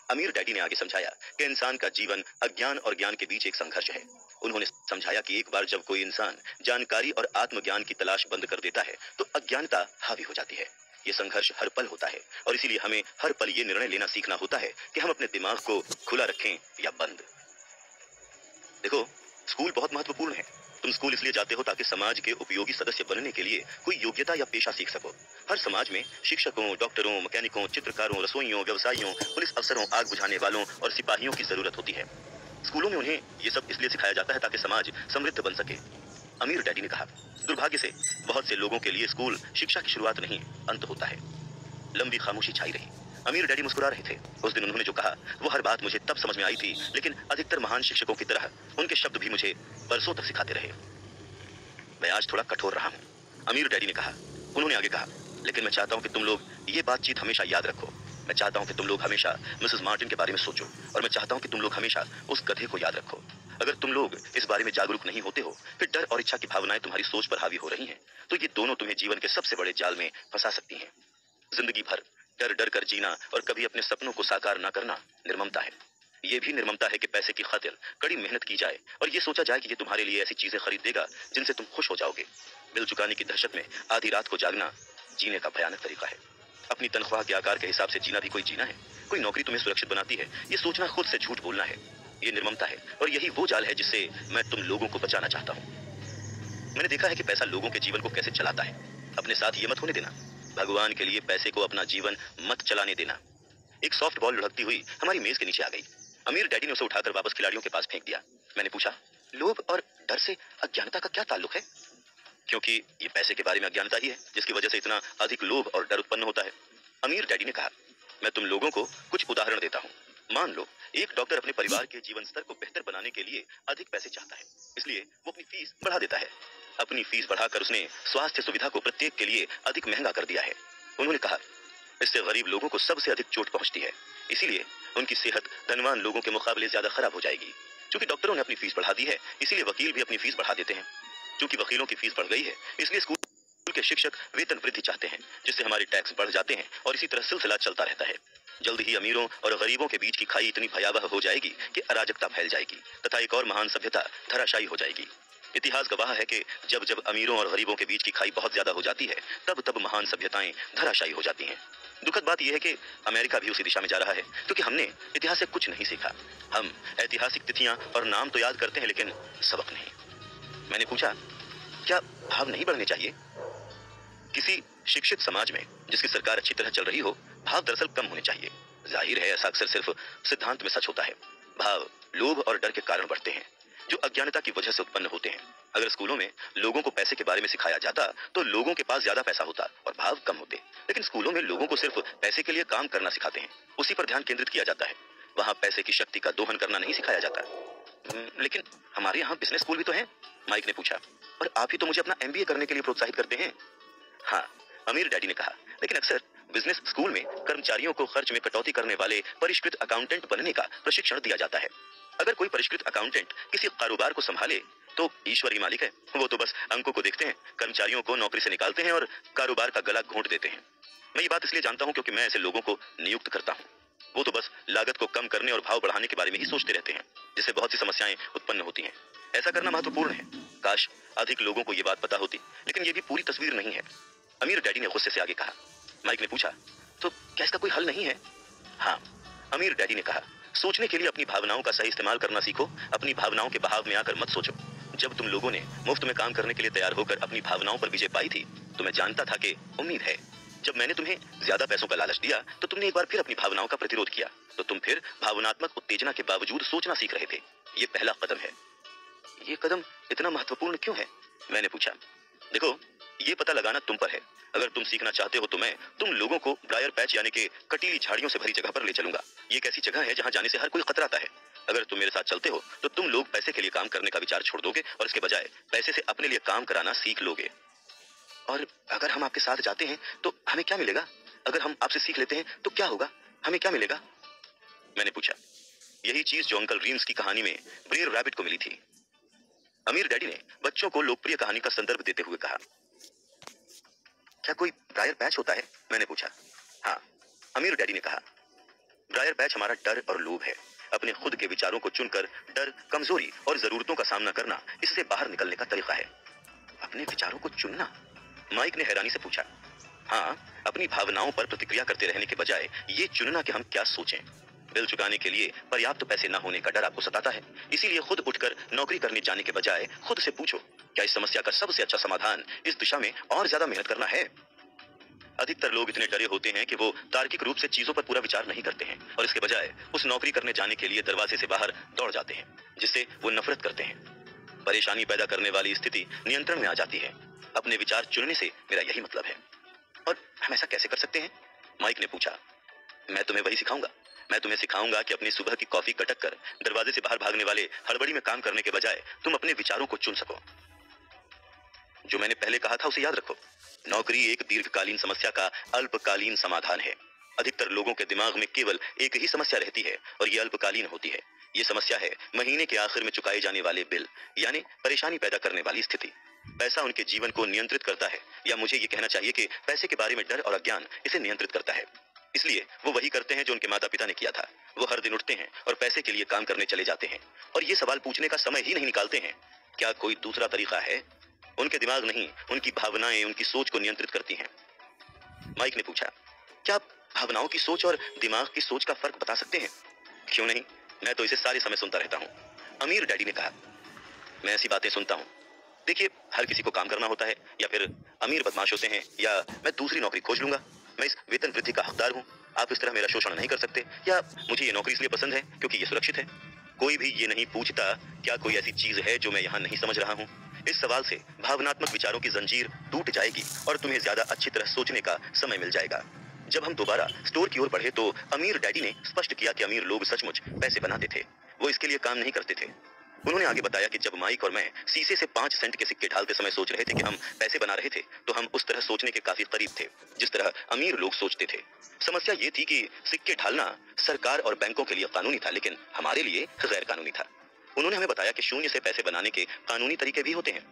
अमीर डैडी ने आगे समझाया कि इंसान का जीवन अज्ञान और ज्ञान के बीच एक संघर्ष है। उन्होंने समझाया कि एक बार जब कोई इंसान जानकारी और आत्मज्ञान की तलाश बंद कर देता है तो अज्ञानता हावी हो जाती है। ये संघर्ष हर पल होता है और इसीलिए हमें हर पल ये निर्णय लेना सीखना होता है कि हम अपने दिमाग को खुला रखें या बंद। देखो, स्कूल बहुत महत्वपूर्ण है। तुम स्कूल इसलिए जाते हो ताकि समाज के उपयोगी सदस्य बनने के लिए कोई योग्यता या पेशा सीख सको। हर समाज में शिक्षकों, डॉक्टरों, मैकेनिकों, चित्रकारों, रसोइयों, व्यवसायियों, पुलिस अफसरों, आग बुझाने वालों और सिपाहियों की जरूरत होती है। स्कूलों में उन्हें ये सब इसलिए सिखाया जाता है ताकि समाज समृद्ध बन सके। अमीर डैडी ने कहा, दुर्भाग्य से बहुत से लोगों के लिए स्कूल शिक्षा की शुरुआत नहीं, अंत होता है। लंबी खामोशी छाई रही। अमीर डैडी मुस्कुरा रहे थे। उस दिन उन्होंने जो कहा वो हर बात मुझे तब समझ में आई थी, लेकिन अधिकतर महान शिक्षकों की तरह उनके शब्द भी मुझे बरसों तक सिखाते रहे। मैं आज थोड़ा कठोर रहा हूँ, अमीर डैडी ने कहा। उन्होंने आगे कहा, लेकिन मैं चाहता हूँ कि तुम लोग ये बातचीत हमेशा याद रखो। मैं चाहता हूँ कि तुम लोग हमेशा मिसेस मार्टिन के बारे में सोचो और मैं चाहता हूँ कि तुम लोग हमेशा उस गधे को याद रखो। अगर तुम लोग इस बारे में जागरूक नहीं होते हो, फिर डर और इच्छा की भावनाएं तुम्हारी सोच पर हावी हो रही हैं, तो ये दोनों तुम्हें जीवन के सबसे बड़े जाल में फंसा सकती हैं। जिंदगी भर डर डर कर जीना और कभी अपने सपनों को साकार न करना निर्ममता है। ये भी निर्ममता है कि पैसे की खातिर कड़ी मेहनत की जाए और ये सोचा जाए कि ये तुम्हारे लिए ऐसी चीजें खरीद देगा जिनसे तुम खुश हो जाओगे। बिल चुकाने की दहशत में आधी रात को जागना जीने का भयानक तरीका है। अपनी तनख्वाह के आकार के हिसाब से जीना भी कोई जीना है। कोई नौकरी तुम्हें सुरक्षित बनाती है, ये सोचना खुद से झूठ बोलना है। ये निर्ममता है और यही वो जाल है जिससे मैं तुम लोगों को बचाना चाहता हूँ। मैंने देखा है कि पैसा लोगों के जीवन को कैसे चलाता है। अपने साथ ये मत होने देना। भगवान के लिए पैसे को अपना जीवन मत चलाने देना। एक सॉफ्ट बॉल लुढ़कती हुई हमारी मेज के नीचे आ गई। अमीर डैडी ने उसे उठाकर वापस खिलाड़ियों के पास फेंक दिया। मैंने पूछा, लोभ और डर से अज्ञानता का क्या ताल्लुक है? क्योंकि ये पैसे के बारे में अज्ञानता ही है जिसकी वजह से इतना अधिक लोभ और डर उत्पन्न होता है। अमीर डैडी ने कहा, मैं तुम लोगों को कुछ उदाहरण देता हूँ। मान लो एक डॉक्टर अपने परिवार के जीवन स्तर को बेहतर बनाने के लिए अधिक पैसे चाहता है, इसलिए वो अपनी फीस बढ़ा देता है। अपनी फीस बढ़ाकर उसने स्वास्थ्य सुविधा को प्रत्येक के लिए अधिक महंगा कर दिया है। उन्होंने कहा, इससे गरीब लोगों को सबसे अधिक चोट पहुंचती है, इसीलिए उनकी सेहत धनवान लोगों के मुकाबले ज्यादा खराब हो जाएगी। क्योंकि डॉक्टरों ने अपनी फीस बढ़ा दी है, इसीलिए वकील भी अपनी फीस बढ़ा देते हैं। क्योंकि वकीलों की फीस बढ़ गई है, इसलिए स्कूल के शिक्षक वेतन वृद्धि चाहते हैं, जिससे हमारे टैक्स बढ़ जाते हैं और इसी तरह सिलसिला चलता रहता है। जल्द ही अमीरों और गरीबों के बीच की खाई इतनी भयावह हो जाएगी कि अराजकता फैल जाएगी तथा एक और महान सभ्यता धराशायी हो जाएगी। इतिहास गवाह है कि जब जब अमीरों और गरीबों के बीच की खाई बहुत ज्यादा हो जाती है, तब तब महान सभ्यताएं धराशायी हो जाती हैं। दुखद बात यह है कि अमेरिका भी उसी दिशा में जा रहा है, क्योंकि हमने इतिहास से कुछ नहीं सीखा। हम ऐतिहासिक तिथियां और नाम तो याद करते हैं, लेकिन सबक नहीं। मैंने पूछा, क्या भाव नहीं बढ़ने चाहिए? किसी शिक्षित समाज में जिसकी सरकार अच्छी तरह चल रही हो, भाव दरअसल कम होने चाहिए। जाहिर है ऐसा अक्सर सिर्फ सिद्धांत में सच होता है। भाव लोभ और डर के कारण बढ़ते हैं, जो अज्ञानता की वजह से उत्पन्न होते हैं। अगर स्कूलों में लोगों को पैसे के बारे में सिखाया जाता तो लोगों के पास ज्यादा पैसा होता और भाव कम होते। लेकिन स्कूलों में लोगों को सिर्फ पैसे के लिए काम करना सिखाते हैं, उसी पर ध्यान केंद्रित किया जाता है। वहां पैसे की शक्ति का दोहन करना नहीं सिखाया जाता। लेकिन हमारे यहाँ बिजनेस स्कूल भी तो है, माइक ने पूछा। और आप ही तो मुझे अपना एमबीए करने के लिए प्रोत्साहित करते हैं। हाँ, अमीर डैडी ने कहा, लेकिन अक्सर बिजनेस स्कूल में कर्मचारियों को खर्च में कटौती करने वाले परिष्कृत अकाउंटेंट बनने का प्रशिक्षण दिया जाता है। अगर कोई परिष्कृत अकाउंटेंट किसी कारोबार को संभाले तो ईश्वर ही मालिक है। वो तो बस अंकों को देखते हैं, कर्मचारियों को नौकरी से निकालते हैं और कारोबार का गला घोंट देते हैं। मैं ये बात इसलिए जानता हूँ क्योंकि मैं ऐसे लोगों को नियुक्त करता हूँ। वो तो बस लागत को कम करने और भाव बढ़ाने के बारे में ही सोचते रहते हैं, जिससे बहुत सी समस्याएं उत्पन्न होती हैं। ऐसा करना महत्वपूर्ण है। काश अधिक लोगों को ये बात पता होती, लेकिन ये भी पूरी तस्वीर नहीं है। अमीर डैडी ने गुस्से से आगे कहा। माइक ने पूछा, तो क्या इसका कोई हल नहीं है? हाँ, अमीर डैडी ने कहा, सोचने के लिए अपनी भावनाओं का सही इस्तेमाल करना सीखो। अपनी भावनाओं के बहाव में आकर मत सोचो। जब तुम लोगों ने मुफ्त में काम करने के लिए तैयार होकर अपनी भावनाओं पर विजय पाई थी तो मैं जानता था कि उम्मीद है। जब मैंने तुम्हें ज्यादा पैसों का लालच दिया तो तुमने एक बार फिर अपनी भावनाओं का प्रतिरोध किया, तो तुम फिर भावनात्मक उत्तेजना के बावजूद सोचना सीख रहे थे। ये पहला कदम है। ये कदम इतना महत्वपूर्ण क्यों है? मैंने पूछा। देखो, ये पता लगाना तुम पर है। अगर तुम सीखना चाहते हो तो मैं तुम लोगों को ब्रायर पैच यानी कि कटीली झाड़ियों से भरी जगह पर ले चलूंगा। ये एक ऐसी जगह है जहां जाने से हर कोई खतराता है। अगर तुम मेरे साथ चलते हो तो तुम लोग पैसे के लिए काम करने का विचार छोड़ दोगे और इसके बजाय पैसे से अपने लिए काम कराना सीख लोगे। और अगर हम आपके साथ जाते हैं तो हमें क्या मिलेगा? अगर हम आपसे सीख लेते हैं तो क्या होगा? हमें क्या मिलेगा? मैंने पूछा। यही चीज जो अंकल रीम्स की कहानी में ब्रेयर रैबिट को मिली थी। अमीर डैडी ने बच्चों को लोकप्रिय कहानी का संदर्भ देते हुए कहा। क्या कोई ब्रायर पैच होता है? मैंने पूछा। हाँ, अमीर डैडी ने कहा, ब्रायर पैच हमारा डर और लोभ है। अपने खुद के विचारों को चुनकर डर, कमजोरी और जरूरतों का सामना करना इससे बाहर निकलने का तरीका है। अपने विचारों को चुनना? माइक ने हैरानी से पूछा। हाँ, अपनी भावनाओं पर प्रतिक्रिया करते रहने के बजाय ये चुनना कि हम क्या सोचें। बिल चुकाने के लिए पर्याप्त पैसे न होने का डर आपको सताता है, इसीलिए खुद उठकर नौकरी करने जाने के बजाय खुद से पूछो, क्या इस समस्या का सबसे अच्छा समाधान इस दिशा में और ज्यादा मेहनत करना है? अधिकतर लोग इतने डरे होते हैं कि वो तार्किक रूप से चीजों पर पूरा विचार नहीं करते हैं और इसके बजाय उस नौकरी करने जाने के लिए दरवाजे से बाहर दौड़ जाते हैं, जिससे वो नफरत करते हैं। परेशानी पैदा करने वाली स्थिति नियंत्रण में आ जाती है। अपने विचार चुनने से मेरा यही मतलब है। और हम ऐसा कैसे कर सकते हैं? माइक ने पूछा। मैं तुम्हें वही सिखाऊंगा। मैं तुम्हें सिखाऊंगा कि अपनी सुबह की कॉफी कटक कर दरवाजे से बाहर भागने वाले हड़बड़ी में काम करने के बजाय तुम अपने विचारों को चुन सको। जो मैंने पहले कहा था उसे याद रखो। नौकरी एक दीर्घकालीन समस्या का अल्पकालीन समाधान है। अधिकतर लोगों के दिमाग में केवल एक ही समस्या रहती है और ये अल्पकालीन होती है। ये समस्या है महीने के आखिर में चुकाए जाने वाले बिल, यानी परेशानी पैदा करने वाली स्थिति। पैसा उनके जीवन को नियंत्रित करता है, या मुझे ये कहना चाहिए कि पैसे के बारे में डर और अज्ञान इसे नियंत्रित करता है। इसलिए वो वही करते हैं जो उनके माता पिता ने किया था। वो हर दिन उठते हैं और पैसे के लिए काम करने चले जाते हैं और ये सवाल पूछने का समय ही नहीं निकालते हैं, क्या कोई दूसरा तरीका है? उनके दिमाग नहीं, उनकी भावनाएं उनकी सोच को नियंत्रित करती हैं। माइक ने पूछा, क्या आप भावनाओं की सोच और दिमाग की सोच का फर्क बता सकते हैं? क्यों नहीं, मैं तो इसे सारे समय सुनता रहता हूँ, अमीर डैडी ने कहा। मैं ऐसी बातें सुनता हूँ। देखिए, हर किसी को काम करना होता है, या फिर अमीर बदमाश होते हैं, या मैं दूसरी नौकरी खोज लूंगा। मैं इस वेतन वृद्धि का हकदार हूँ। आप इस तरह मेरा शोषण नहीं कर सकते, या मुझे ये नौकरी इसलिए पसंद है क्योंकि ये सुरक्षित है। कोई भी ये नहीं पूछता क्या कोई ऐसी चीज है जो मैं यहाँ नहीं समझ रहा हूँ। इस सवाल से भावनात्मक विचारों की जंजीर टूट जाएगी और तुम्हें ज्यादा अच्छी तरह सोचने का समय मिल जाएगा। जब हम दोबारा स्टोर की ओर बढ़े तो अमीर डैडी ने स्पष्ट किया कि अमीर लोग सचमुच पैसे बनाते थे, वो इसके लिए काम नहीं करते थे। उन्होंने आगे बताया कि जब माइक और मैं शीशे से 5 सेंट के सिक्के ढालते समय सोच रहे थे कि हम पैसे बना रहे थे, तो हम उस तरह सोचने के काफी करीब थे जिस तरह अमीर लोग सोचते थे। समस्या ये थी कि सिक्के ढालना सरकार और बैंकों के लिए कानूनी था, लेकिन हमारे लिए गैर कानूनी था। उन्होंने हमें बताया कि शून्य से पैसे बनाने के कानूनी तरीके भी होते हैं।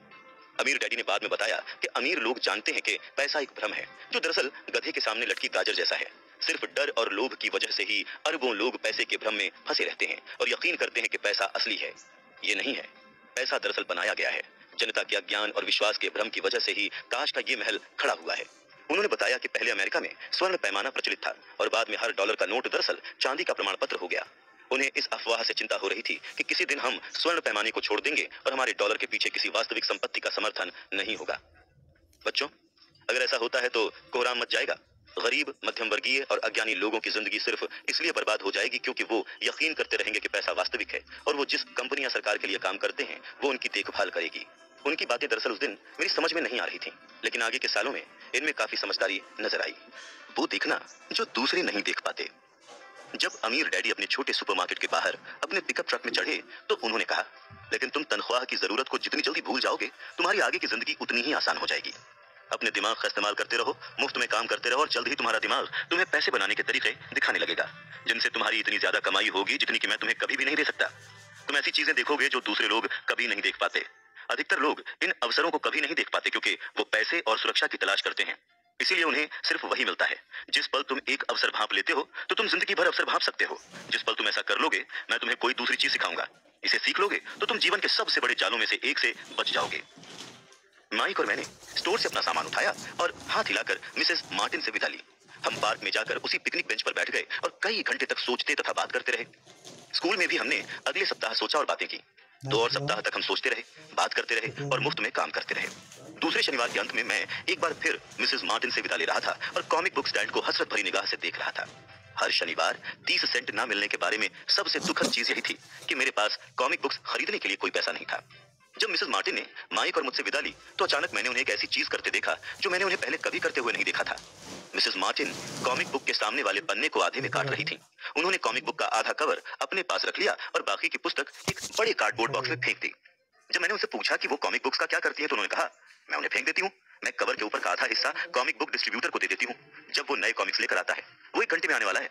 अमीर डैडी ने बाद में बताया कि अमीर लोग जानते हैं कि पैसा एक भ्रम है, जो दरअसल गधे के सामने लटकी गाजर जैसा है। सिर्फ डर और लोभ की वजह से ही अरबों लोग पैसे के भ्रम में फंसे रहते हैं और यकीन करते हैं कि पैसा असली है। ये नहीं है। पैसा दरअसल बनाया गया है। जनता के अज्ञान और विश्वास के भ्रम की वजह से ही ताश का ये महल खड़ा हुआ है। उन्होंने बताया कि पहले अमेरिका में स्वर्ण पैमाना प्रचलित था और बाद में हर डॉलर का नोट दरअसल चांदी का प्रमाण पत्र हो गया। उन्हें इस अफवाह से चिंता हो रही थी कि किसी दिन हम स्वर्ण पैमाने को छोड़ देंगे और हमारे डॉलर के पीछे किसी वास्तविक संपत्ति का समर्थन नहीं होगा। बच्चों, अगर ऐसा होता है तो कोहराम मच जाएगा। गरीब, मध्यम वर्गीय और अज्ञानी लोगों की जिंदगी सिर्फ इसलिए बर्बाद हो जाएगी क्योंकि वो यकीन करते रहेंगे कि पैसा वास्तविक है और वो जिस कंपनी या सरकार के लिए काम करते हैं वो उनकी देखभाल करेगी। उनकी बातें दरअसल उस दिन मेरी समझ में नहीं आ रही थी, लेकिन आगे के सालों में इनमें काफी समझदारी नजर आई। वो देखना जो दूसरे नहीं देख पाते। जब अमीर डैडी अपने छोटे सुपरमार्केट के बाहर अपने पिकअप ट्रक में चढ़े तो उन्होंने कहा, लेकिन तुम तनख्वाह की जरूरत को जितनी जल्दी भूल जाओगे, तुम्हारी आगे की जिंदगी उतनी ही आसान हो जाएगी। अपने दिमाग का इस्तेमाल करते रहो, मुफ्त में काम करते रहो और जल्द ही तुम्हारा दिमाग तुम्हें पैसे बनाने के तरीके दिखाने लगेगा, जिनसे तुम्हारी इतनी ज्यादा कमाई होगी जितनी कि मैं तुम्हें कभी भी नहीं दे सकता। तुम ऐसी चीजें देखोगे जो दूसरे लोग कभी नहीं देख पाते। अधिकतर लोग इन अवसरों को कभी नहीं देख पाते क्योंकि वो पैसे और सुरक्षा की तलाश करते हैं। इसीलिए उन्हें सिर्फ वही मिलता है। जिस पल तुम एक अवसर भांप लेते हो तो तुम जिंदगी भर अवसर भांप सकते हो। जिस पल तुम ऐसा कर लोगे, मैं तुम्हें कोई दूसरी चीज सिखाऊंगा। इसे सीख लोगे तो तुम जीवन के सबसे बड़े जालों में से एक से बच जाओगे। माइक और मैंने स्टोर से अपना सामान उठाया और हाथ हिलाकर मिसेस मार्टिन से विदा ली। हम पार्क में जाकर उसी पिकनिक बेंच पर बैठ गए और कई घंटे तक सोचते तथा बात करते रहे। स्कूल में भी हमने अगले सप्ताह सोचा और बातें की। 2 और सप्ताह तक हम सोचते रहे, बात करते रहे और मुफ्त में काम करते रहे। दूसरे शनिवार के अंत में मैं एक बार फिर मिसेस मार्टिन से विदा ले रहा था और कॉमिक बुक स्टैंड को हसरत भरी निगाह से देख रहा था। हर शनिवार 30 सेंट ना मिलने के बारे में सबसे दुखद चीज यही थी कि मेरे पास कॉमिक बुक्स खरीदने के लिए कोई पैसा नहीं था। जब मिसेस मार्टिन ने माइक और मुझसे विदा ली तो अचानक मैंने उन्हें एक ऐसी चीज करते देखा जो मैंने उन्हें पहले कभी करते हुए नहीं देखा था। मिसेस मार्टिन कॉमिक बुक के सामने वाले पन्ने को आधे में काट रही थी। उन्होंने कॉमिक बुक का आधा कवर अपने पास रख लिया और बाकी की पुस्तक एक बड़े कार्डबोर्ड बॉक्स में फेंक दी। जब मैंने उनसे पूछा कि वो कॉमिक बुक्स का क्या करती है तो उन्होंने कहा, मैं उन्हें फेंक देती हूँ। मैं कवर के ऊपर का आधा हिस्सा कॉमिक बुक डिस्ट्रीब्यूटर को दे देती हूँ। जब वो नए कॉमिक्स लेकर आता है, वो 1 घंटे में आने वाला है।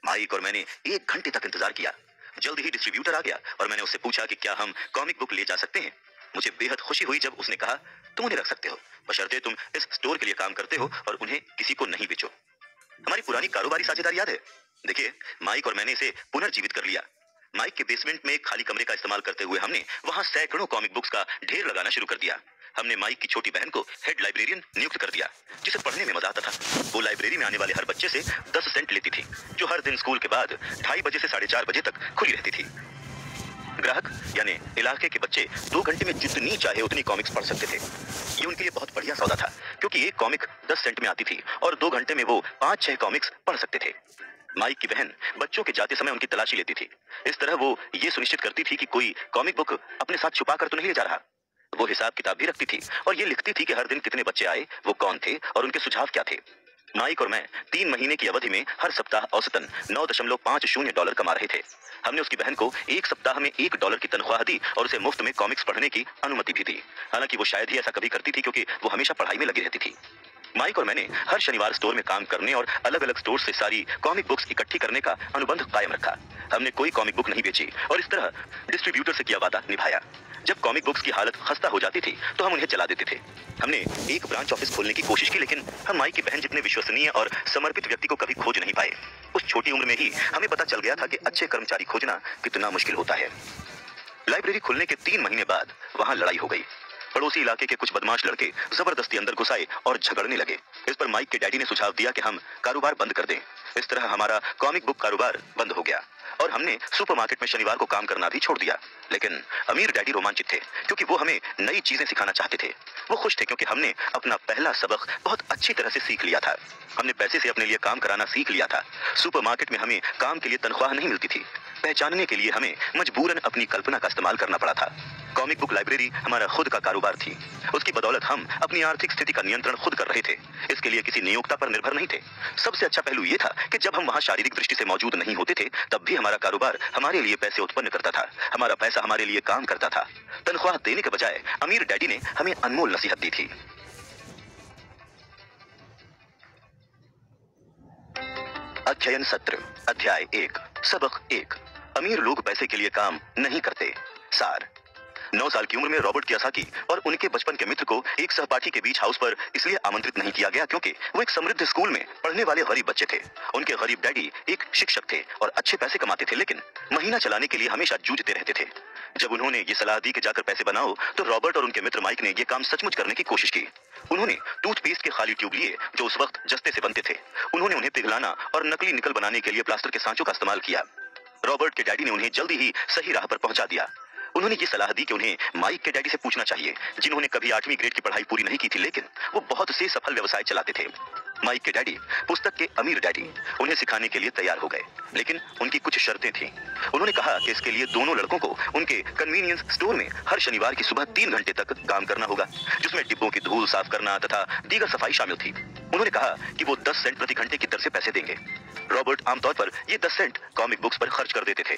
माइक और मैंने 1 घंटे तक इंतजार किया। जल्द ही डिस्ट्रीब्यूटर आ गया और मैंने उससे पूछा कि क्या हम कॉमिक बुक ले जा सकते हैं। मुझे बेहद खुशी हुई जब उसने कहा, तुम उन्हें रख सकते हो, बशर्ते तुम इस स्टोर के लिए काम करते हो और उन्हें किसी को नहीं बेचो। हमारी पुरानी कारोबारी साझेदारी याद है? देखिए, माइक और मैंने इसे पुनर्जीवित कर लिया। माइक के बेसमेंट में एक खाली कमरे का इस्तेमाल करते हुए हमने वहां सैकड़ों कॉमिक बुक्स का ढेर लगाना शुरू कर दिया। हमने माइक की छोटी बहन को हेड लाइब्रेरियन नियुक्त कर दिया, जिसे पढ़ने में मजा आता था। वो लाइब्रेरी में आने वाले हर बच्चे से 10 सेंट लेती थी, जो हर दिन स्कूल के बाद 2:30 बजे से 4:30 बजे तक खुली रहती थी। ग्राहक यानी इलाके के बच्चे 2 घंटे में जितनी चाहे उतनी कॉमिक्स पढ़ सकते थे। ये उनके लिए बहुत बढ़िया सौदा था क्योंकि एक कॉमिक 10 सेंट में आती थी और 2 घंटे में वो 5-6 कॉमिक्स पढ़ सकते थे। माइक की बहन बच्चों के जाते समय उनकी तलाशी लेती थी। इस तरह वो ये सुनिश्चित करती थी कि कोई कॉमिक बुक अपने साथ छुपा कर तो नहीं ले जा रहा। वो हिसाब किताब भी रखती थी और ये लिखती थी कि हर दिन कितने बच्चे आए, वो कौन थे और उनके सुझाव क्या थे। माइक और मैं 3 महीने की अवधि में हर सप्ताह औसतन $9.50 कमा रहे थे। हमने उसकी बहन को 1 सप्ताह में $1 की तनख्वाह दी और उसे मुफ्त में कॉमिक्स पढ़ने की अनुमति भी दी। हालांकि वो शायद ही ऐसा कभी करती थी क्योंकि वो हमेशा पढ़ाई में लगी रहती थी। माइक और मैंने हर शनिवार स्टोर में काम करने और अलग अलग स्टोर से सारी कॉमिक बुक्स इकट्ठी करने का अनुबंध कायम रखा। हमने कोई कॉमिक बुक नहीं बेची और इस तरह डिस्ट्रीब्यूटर से किया वादा निभाया। जब कॉमिक बुक्स की हालत खस्ता हो जाती थी तो हम उन्हें चला देते थे। हमने एक ब्रांच ऑफिस खोलने की कोशिश की, लेकिन हम माइक की बहन जितने विश्वसनीय और समर्पित व्यक्ति को कभी खोज नहीं पाए। उस छोटी उम्र में ही हमें पता चल गया था कि अच्छे कर्मचारी खोजना कितना मुश्किल होता है। लाइब्रेरी खुलने के 3 महीने बाद वहां लड़ाई हो गई। पड़ोसी इलाके के कुछ बदमाश लड़के जबरदस्ती अंदर घुस आए और झगड़ने लगे। इस पर माइक के डैडी ने सुझाव दिया कि हम कारोबार बंद कर दें। इस तरह हमारा कॉमिक बुक कारोबार बंद हो गया और हमने सुपरमार्केट में शनिवार को काम करना भी छोड़ दिया। लेकिन अमीर डैडी रोमांचित थे क्योंकि वो हमें नई चीजें सिखाना चाहते थे। वो खुश थे क्योंकि हमने अपना पहला सबक बहुत अच्छी तरह से सीख लिया था। हमने पैसे से अपने लिए काम कराना सीख लिया था। सुपरमार्केट में हमें काम के लिए तनख्वाह नहीं मिलती थी। पहचानने के लिए हमें मजबूरन अपनी कल्पना का इस्तेमाल करना पड़ा था। कॉमिक बुक लाइब्रेरी हमारा खुद का कारोबार थी। उसकी बदौलत हम अपनी आर्थिक स्थिति का नियंत्रण खुद कर रहे थे। इसके लिए किसी नियोक्ता पर निर्भर नहीं थे। सबसे अच्छा पहलू यह था कि जब हम वहां शारीरिक दृष्टि से मौजूद नहीं होते थे तब भी हमारा कारोबार हमारे लिए पैसे उत्पन्न करता था। हमारा पैसा हमारे लिए काम करता था। तनख्वाह देने के बजाय अमीर डैडी ने हमें अनमोल नसीहत दी थी। अध्ययन सत्र अध्याय 1 सबक 1 अमीर लोग पैसे के लिए काम नहीं करते। सार 9 साल की उम्र में रॉबर्ट कियोसाकी और उनके बचपन के मित्र को एक सहपाठी के बीच हाउस पर इसलिए आमंत्रित नहीं किया गया क्योंकि वो एक समृद्ध स्कूल में पढ़ने वाले गरीब बच्चे थे। उनके गरीब डैडी एक शिक्षक थे और अच्छे पैसे कमाते थे, लेकिन महीना चलाने के लिए हमेशा जूझते रहते थे। जब उन्होंने ये सलाह दी कि जाकर पैसे बनाओ, तो रॉबर्ट और उनके मित्र माइक ने ये काम सचमुच करने की कोशिश की। उन्होंने टूथपेस्ट के खाली ट्यूब लिए जो उस वक्त जस्ते से बनते थे। उन्होंने उन्हें पिघलाना और नकली निकल बनाने के लिए प्लास्टर के सांचों का इस्तेमाल किया। रॉबर्ट के डैडी ने उन्हें जल्दी ही सही राह पर पहुंचा दिया। उन्होंने ये सलाह दी कि उन्हें माइक के डैडी से पूछना चाहिए, जिन्होंने कभी 8वीं ग्रेड की पढ़ाई पूरी नहीं की थी, लेकिन वो बहुत से सफल व्यवसाय चलाते थे। माइक के डैडी, पुस्तक के अमीर डैडी, उन्हें सिखाने के लिए तैयार हो गए, लेकिन उनकी कुछ शर्तें थीं। उन्होंने कहा कि इसके लिए दोनों लड़कों को उनके कन्वीनियंस स्टोर में हर शनिवार की सुबह 3 घंटे तक काम करना होगा, जिसमें डिब्बों की धूल साफ करना तथा दीगर सफाई शामिल थी। उन्होंने कहा कि वो 10 सेंट प्रति घंटे की दर से पैसे देंगे। रॉबर्ट आमतौर पर ये 10 सेंट कॉमिक बुक्स पर खर्च कर देते थे।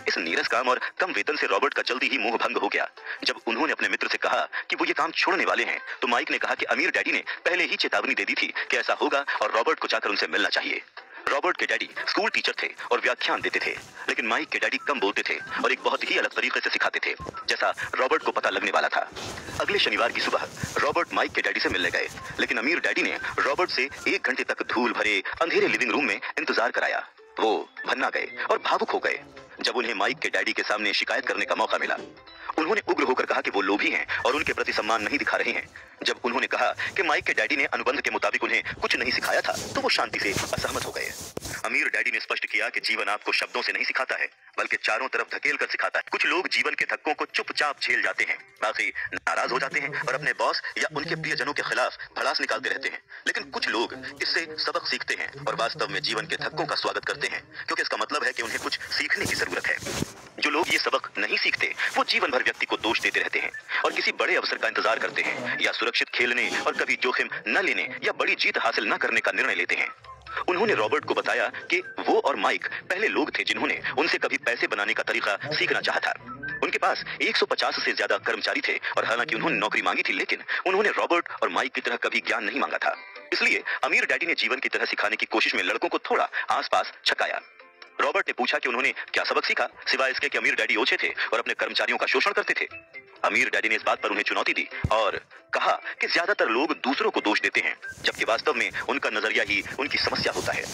इस नीरस काम और कम वेतन से रॉबर्ट का जल्दी ही मोह भंग हो गया। जब उन्होंने अपने मित्र से कहा कि वो ये काम छोड़ने वाले हैं, तो माइक ने कहा कि अमीर डैडी ने पहले ही चेतावनी दे दी थी कि ऐसा होगा और रॉबर्ट को जाकर उनसे मिलना चाहिए। रॉबर्ट के डैडी स्कूल टीचर थे और व्याख्यान देते थे, लेकिन माइक के डैडी कम बोलते थे और एक बहुत ही अलग तरीके से सिखाते थे, जैसा रॉबर्ट को पता लगने वाला था। अगले शनिवार की सुबह रॉबर्ट माइक के डैडी से मिलने गए, लेकिन अमीर डैडी ने रॉबर्ट से 1 घंटे तक धूल भरे अंधेरे लिविंग रूम में इंतजार कराया। वो भन्ना गए और भावुक हो गए जब उन्हें माइक के डैडी के सामने शिकायत करने का मौका मिला। उन्होंने उग्र होकर कहा कि वो लोभी हैं और उनके प्रति सम्मान नहीं दिखा रहे हैं। जब उन्होंने कहा कि माइक के डैडी ने अनुबंध के मुताबिक उन्हें कुछ नहीं सिखाया था, तो वो शांति से असहमत हो गए। अमीर डैडी ने स्पष्ट किया कि जीवन आपको शब्दों से नहीं सिखाता है, बल्कि चारों तरफ धकेल कर सिखाता है। कुछ लोग जीवन के धक्कों को चुपचाप झेल जाते हैं, बाकी नाराज हो जाते हैं और अपने बॉस या उनके प्रियजनों के खिलाफ भड़ास निकालते रहते हैं। लेकिन कुछ लोग इससे सबक सीखते हैं और वास्तव में जीवन के धक्कों का स्वागत करते हैं, क्योंकि इसका मतलब है कि उन्हें कुछ सीखने की जरूरत है। जो लोग ये सबक नहीं सीखते, वो जीवन भर व्यक्ति को दोष देते रहते हैं और किसी बड़े अवसर का इंतजार करते हैं, या सुरक्षित खेलने और कभी जोखिम न लेने या बड़ी जीत हासिल न करने का निर्णय लेते हैं। उन्होंने रॉबर्ट को बताया कि वो और माइक पहले लोग थे जिन्होंने उनसे कभी पैसे बनाने का तरीका सीखना चाहा था। उनके पास 150 से ज्यादा कर्मचारी थे और हालांकि उन्होंने नौकरी मांगी थी, लेकिन उन्होंने रॉबर्ट और माइक की तरह कभी ज्ञान नहीं मांगा था। इसलिए अमीर डैडी ने जीवन की तरह सिखाने की कोशिश में लड़कों को थोड़ा आसपास छकाया। रॉबर्ट ने पूछा कि उन्होंने क्या सबक सीखा, सिवाय इसके कि अमीर डैडी ओछे थे और अपने कर्मचारियों का शोषण करते थे। अमीर डैडी ने इस बात पर उन्हें चुनौती दी और कहा कि ज्यादातर लोग दूसरों को दोष देते हैं, जबकि वास्तव में उनका नजरिया ही उनकी समस्या होता है।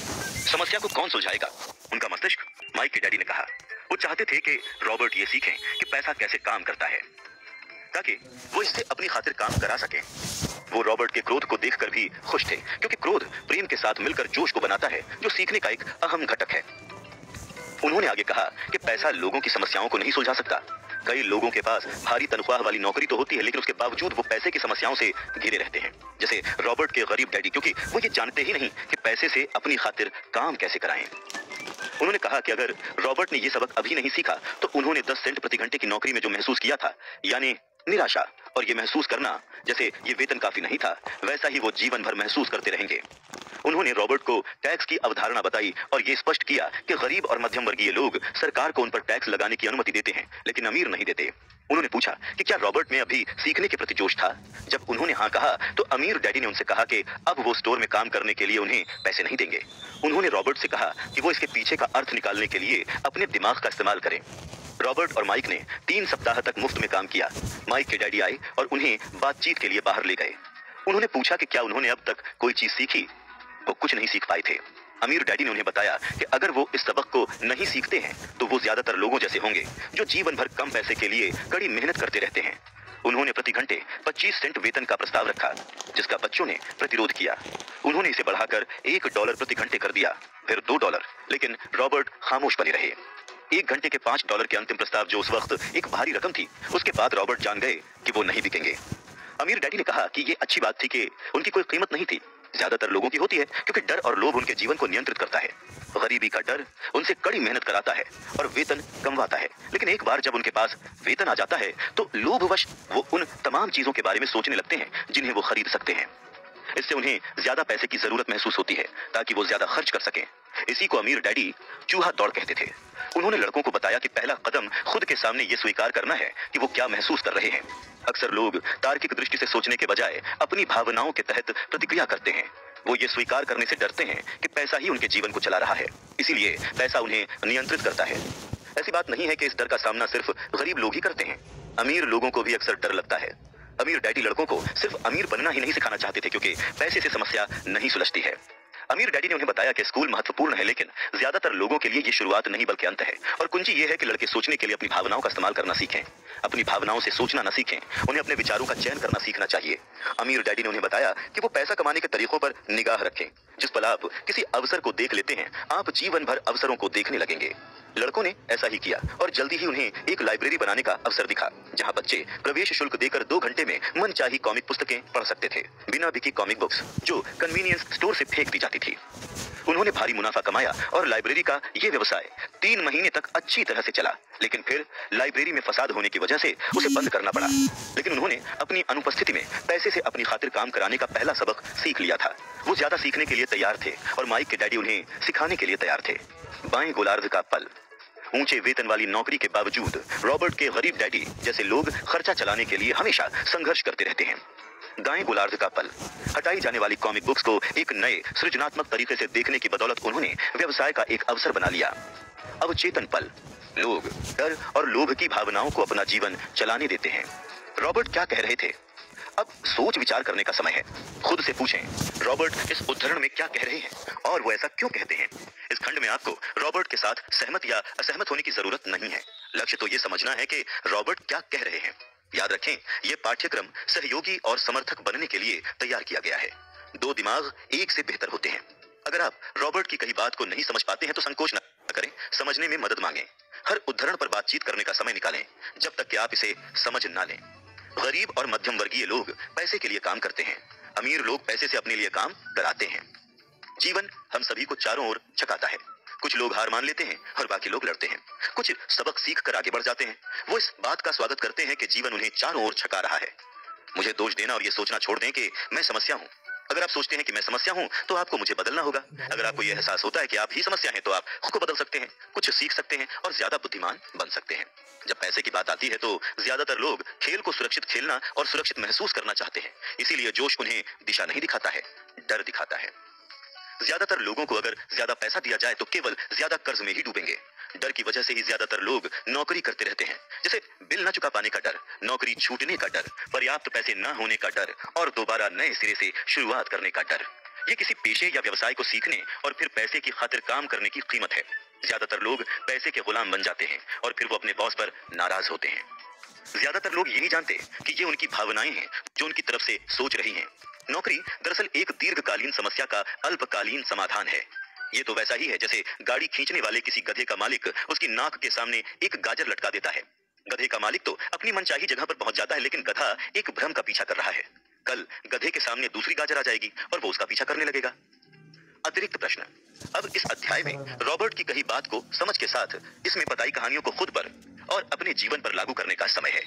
समस्या को कौन सुलझाएगा? उनका मस्तिष्क, माइक के डैडी ने कहा। वो चाहते थे कि रॉबर्ट ये सीखें कि पैसा कैसे काम करता है, ताकि वो इससे अपनी खातिर काम करा सकें। वो रॉबर्ट के क्रोध को देखकर भी खुश थे, क्योंकि क्रोध प्रेम के साथ मिलकर जोश को बनाता है, जो सीखने का एक अहम घटक है। उन्होंने आगे कहा कि पैसा लोगों की समस्याओं को नहीं सुलझा सकता। कई लोगों के पास भारी तनख्वाह वाली नौकरी तो होती है, लेकिन उसके बावजूद वो पैसे की समस्याओं से घिरे रहते हैं, जैसे रॉबर्ट के गरीब डैडी, क्योंकि वो ये जानते ही नहीं कि पैसे से अपनी खातिर काम कैसे कराएं। उन्होंने कहा कि अगर रॉबर्ट ने ये सबक अभी नहीं सीखा, तो उन्होंने 10 सेंट प्रति घंटे की नौकरी में जो महसूस किया था, यानी निराशा, और ये महसूस करना जैसे ये वेतन काफी नहीं था, वैसा ही वो जीवन भर महसूस करते रहेंगे। उन्होंने रॉबर्ट को टैक्स की अवधारणा बताई और ये स्पष्ट किया कि गरीब और मध्यम वर्गीय लोग सरकार को उन पर टैक्स लगाने की अनुमति देते हैं, लेकिन अमीर नहीं देते। उन्होंने पूछा कि क्या रॉबर्ट में अभी सीखने के प्रति जोश था। जब उन्होंने हाँ कहा, तो अमीर डैडी ने उनसे कहा कि अब वो स्टोर में काम करने के लिए उन्हें पैसे नहीं देंगे। उन्होंने रॉबर्ट से कहा कि वो इसके पीछे का अर्थ निकालने के लिए अपने दिमाग का इस्तेमाल करें। रॉबर्ट और माइक ने 3 सप्ताह तक मुफ्त में काम किया। माइक के डैडी आए और उन्हें बातचीत के लिए बाहर ले गए। उन्होंने पूछा कि क्या उन्होंने अब तक कोई चीज सीखी। वो कुछ नहीं सीख पाए थे। अमीर डैडी ने उन्हें बताया कि अगर वो इस सबक को नहीं सीखते हैं, तो वो ज्यादातर लोगों जैसे होंगे जो जीवन भर कम पैसे के लिए कड़ी मेहनत करते रहते हैं। उन्होंने प्रति घंटे 25 सेंट वेतन का प्रस्ताव रखा, जिसका बच्चों ने प्रतिरोध किया। उन्होंने इसे बढ़ाकर $1 प्रति घंटे कर दिया, फिर $2, लेकिन रॉबर्ट खामोश बने रहे। 1 घंटे के $5 के अंतिम प्रस्ताव, जो उस वक्त एक भारी रकम थी, उसके बाद रॉबर्ट जान गए कि वो नहीं बिकेंगे। अमीर डैडी ने कहा कि ये अच्छी बात थी कि उनकी कोई कीमत नहीं थी। ज्यादातर लोगों की होती है, क्योंकि डर और लोभ उनके जीवन को नियंत्रित करता है। गरीबी का डर उनसे कड़ी मेहनत कराता है और वेतन कमवाता है, लेकिन एक बार जब उनके पास वेतन आ जाता है, तो लोभवश वो उन तमाम चीजों के बारे में सोचने लगते हैं जिन्हें वो खरीद सकते हैं। इससे उन्हें ज्यादा पैसे की जरूरत महसूस होती है ताकि वो ज्यादा खर्च कर सकें। इसी को अमीर डैडी चूहा दौड़ कहते थे। उन्होंने लड़कों को बताया कि पहला कदम खुद के सामने ये स्वीकार करना है कि वो क्या महसूस कर रहे हैं। अक्सर लोग तार्किक दृष्टि से सोचने के बजाय अपनी भावनाओं के तहत प्रतिक्रिया करते हैं। वो ये स्वीकार करने से डरते हैं कि पैसा ही उनके जीवन को चला रहा है, इसीलिए पैसा उन्हें नियंत्रित करता है। ऐसी बात नहीं है कि इस डर का सामना सिर्फ गरीब लोग ही करते हैं। अमीर लोगों को भी अक्सर डर लगता है। अमीर डैडी लड़कों को सिर्फ अमीर बनना ही नहीं सिखाना चाहते थे, क्योंकि पैसे से समस्या नहीं सुलझती है। अमीर डैडी ने उन्हें बताया कि स्कूल महत्वपूर्ण है, लेकिन ज्यादातर लोगों के लिए ये शुरुआत नहीं बल्कि अंत है। और कुंजी ये है कि लड़के सोचने के लिए अपनी भावनाओं का इस्तेमाल करना सीखें, अपनी भावनाओं से सोचना न सीखें। उन्हें अपने विचारों का चयन करना सीखना चाहिए। अमीर डैडी ने उन्हें बताया कि वो पैसा कमाने के तरीकों पर निगाह रखें। जिस पल आप किसी अवसर को देख लेते हैं, आप जीवन भर अवसरों को देखने लगेंगे। लड़कों ने ऐसा ही किया और जल्दी ही उन्हें एक लाइब्रेरी बनाने का अवसर दिखा, जहां बच्चे प्रवेश शुल्क देकर 2 घंटे में मनचाही कॉमिक पुस्तकें पढ़ सकते थे, बिना बिकी कॉमिक बुक्स जो कन्वीनियंस स्टोर से फेंक दी जाती थी। उन्होंने भारी मुनाफा कमाया और लाइब्रेरी का ये व्यवसाय 3 महीने तक अच्छी तरह से चला, लेकिन फिर लाइब्रेरी में फसाद होने की वजह से उसे बंद करना पड़ा। लेकिन उन्होंने अपनी अनुपस्थिति में पैसे से अपनी खातिर काम कराने का पहला सबक सीख लिया था। वो ज्यादा सीखने के लिए तैयार थे और माइक के डैडी उन्हें सिखाने के लिए तैयार थे। बाएं गोलार्ध का पल। ऊंचे वेतन वाली नौकरी के बावजूद रॉबर्ट के गरीब डैडी जैसे लोग खर्चा चलाने के लिए हमेशा संघर्ष करते रहते हैं। दाएं गोलार्ध का पल। हटाई जाने वाली कॉमिक बुक्स को एक नए सृजनात्मक तरीके से देखने की बदौलत उन्होंने व्यवसाय का एक अवसर बना लिया। अवचेतन पल। लोग डर और लोभ की भावनाओं को अपना जीवन चलाने देते हैं। रॉबर्ट क्या कह रहे थे? अब सोच विचार करने का समय है। खुद से पूछें, रॉबर्ट इस उद्धरण में क्या कह रहे हैं और वो ऐसा क्यों कहते हैं? इस खंड में आपको रॉबर्ट के साथ सहमत या असहमत होने की जरूरत नहीं है। लक्ष्य तो ये समझना है कि रॉबर्ट क्या कह रहे हैं। याद रखें, यह पाठ्यक्रम सहयोगी और समर्थक बनने के लिए तैयार किया गया है। 2 दिमाग एक से बेहतर होते हैं। अगर आप रॉबर्ट की कही बात को नहीं समझ पाते हैं तो संकोच न करें, समझने में मदद मांगें। हर उद्धरण पर बातचीत करने का समय निकालें जब तक कि आप इसे समझ ना लें। गरीब और मध्यम वर्गीय लोग पैसे के लिए काम करते हैं, अमीर लोग पैसे से अपने लिए काम कराते हैं। जीवन हम सभी को चारों ओर छकाता है। कुछ लोग हार मान लेते हैं और बाकी लोग लड़ते हैं। कुछ सबक सीख कर आगे बढ़ जाते हैं। वो इस बात का स्वागत करते हैं कि जीवन उन्हें चारों ओर छका रहा है। मुझे दोष देना और ये सोचना छोड़ दें कि मैं समस्या हूं। अगर आप सोचते हैं कि मैं समस्या हूं तो आपको मुझे बदलना होगा। अगर आपको यह एहसास होता है कि आप ही समस्या हैं तो आप खुद को बदल सकते हैं, कुछ सीख सकते हैं और ज्यादा बुद्धिमान बन सकते हैं। जब पैसे की बात आती है तो ज्यादातर लोग खेल को सुरक्षित खेलना और सुरक्षित महसूस करना चाहते हैं। इसीलिए जोश उन्हें दिशा नहीं दिखाता है, डर दिखाता है। ज्यादातर लोगों को अगर ज्यादा पैसा दिया जाए तो केवल ज्यादा कर्ज में ही डूबेंगे। डर की वजह से ही ज्यादातर लोग नौकरी करते रहते हैं, जैसे बिल न चुका पाने का डर, नौकरी छूटने का डर, पर्याप्त पैसे न होने का डर और दोबारा नए सिरे से शुरुआत करने का डर। ये किसी पेशे या व्यवसाय को सीखने और फिर पैसे की खातिर काम करने की कीमत है। ज्यादातर लोग पैसे के गुलाम बन जाते हैं और फिर वो अपने बॉस पर नाराज होते हैं। ज्यादातर लोग ये नहीं जानते कि ये उनकी भावनाएं हैं जो उनकी तरफ से सोच रही हैं। नौकरी दरअसल एक दीर्घकालीन समस्या का अल्पकालीन समाधान है। ये तो वैसा ही है जैसे गाड़ी खींचने वाले किसी गधे का मालिक उसकी नाक के सामने एक गाजर लटका देता है। गधे का मालिक तो अपनी मनचाही जगह पर पहुंच जाता है, लेकिन गधा एक भ्रम का पीछा कर रहा है। कल गधे के सामने दूसरी गाजर आ जाएगी और वो उसका पीछा करने लगेगा। अतिरिक्त प्रश्न। अब इस अध्याय में रॉबर्ट की कही बात को समझ के साथ इसमें बताई कहानियों को खुद पर और अपने जीवन पर लागू करने का समय है।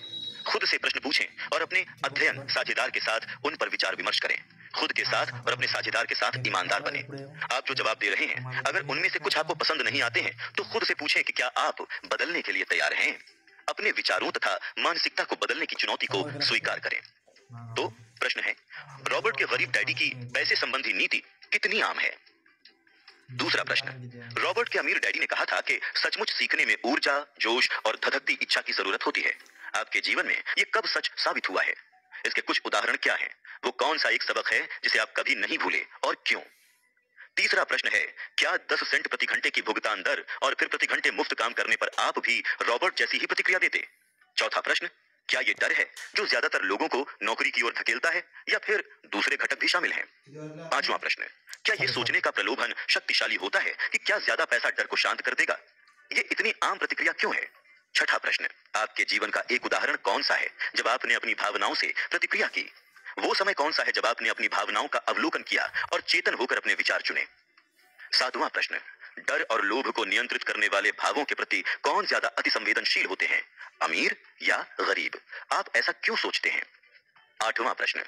खुद से प्रश्न पूछें और अपने अध्ययन साझेदार के साथ उन पर विचार विमर्श करें। खुद के साथ और अपने साझेदार के साथ ईमानदार बने। आप जो जवाब दे रहे हैं, अगर उनमें से कुछ आपको पसंद नहीं आते हैं तो खुद से पूछें कि क्या आप बदलने के लिए तैयार हैं। अपने विचारों तथा मानसिकता को बदलने की चुनौती को स्वीकार करें। तो प्रश्न है, रॉबर्ट के गरीब डैडी की पैसे संबंधी नीति कितनी आम है? दूसरा प्रश्न, रॉबर्ट के अमीर डैडी ने कहा था कि सचमुच सीखने में ऊर्जा, जोश और धधकती इच्छा की जरूरत होती है। आपके जीवन में ये कब सच साबित हुआ है? इसके कुछ उदाहरण क्या हैं? वो कौन सा एक सबक है जिसे आप कभी नहीं भूले और क्यों? तीसरा प्रश्न है, क्या 10 सेंट प्रति घंटे की भुगतान दर और फिर प्रति घंटे मुफ्त काम करने पर आप भी रॉबर्ट जैसी ही प्रतिक्रिया देते? चौथा प्रश्न, क्या ये डर है जो ज्यादातर लोगों को नौकरी की ओर धकेलता है या फिर दूसरे घटक भी शामिल हैं? पांचवा प्रश्न, क्या ये सोचने का प्रलोभन शक्तिशाली होता है कि क्या ज्यादा पैसा डर को शांत कर देगा? ये इतनी आम प्रतिक्रिया क्यों है? छठा प्रश्न, आपके जीवन का एक उदाहरण कौन सा है जब आपने अपनी भावनाओं से प्रतिक्रिया की? वो समय कौन सा है जब आपने अपनी भावनाओं का अवलोकन किया और चेतन होकर अपने विचार चुने? सातवां प्रश्न, डर और लोभ को नियंत्रित करने वाले भावों के प्रति कौन ज्यादा अति संवेदनशील होते हैं, अमीर या गरीब? आप ऐसा क्यों सोचते हैं? आठवां प्रश्न,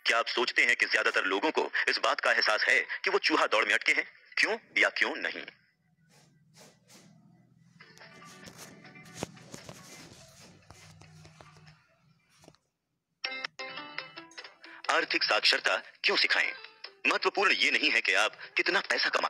क्या आप सोचते हैं कि ज्यादातर लोगों को इस बात का एहसास है कि वो चूहा दौड़ में अटके हैं? क्यों या क्यों नहीं? आर्थिक साक्षरता क्यों सिखाएं? महत्वपूर्ण ये नहीं है कि आप कितना पैसा कमा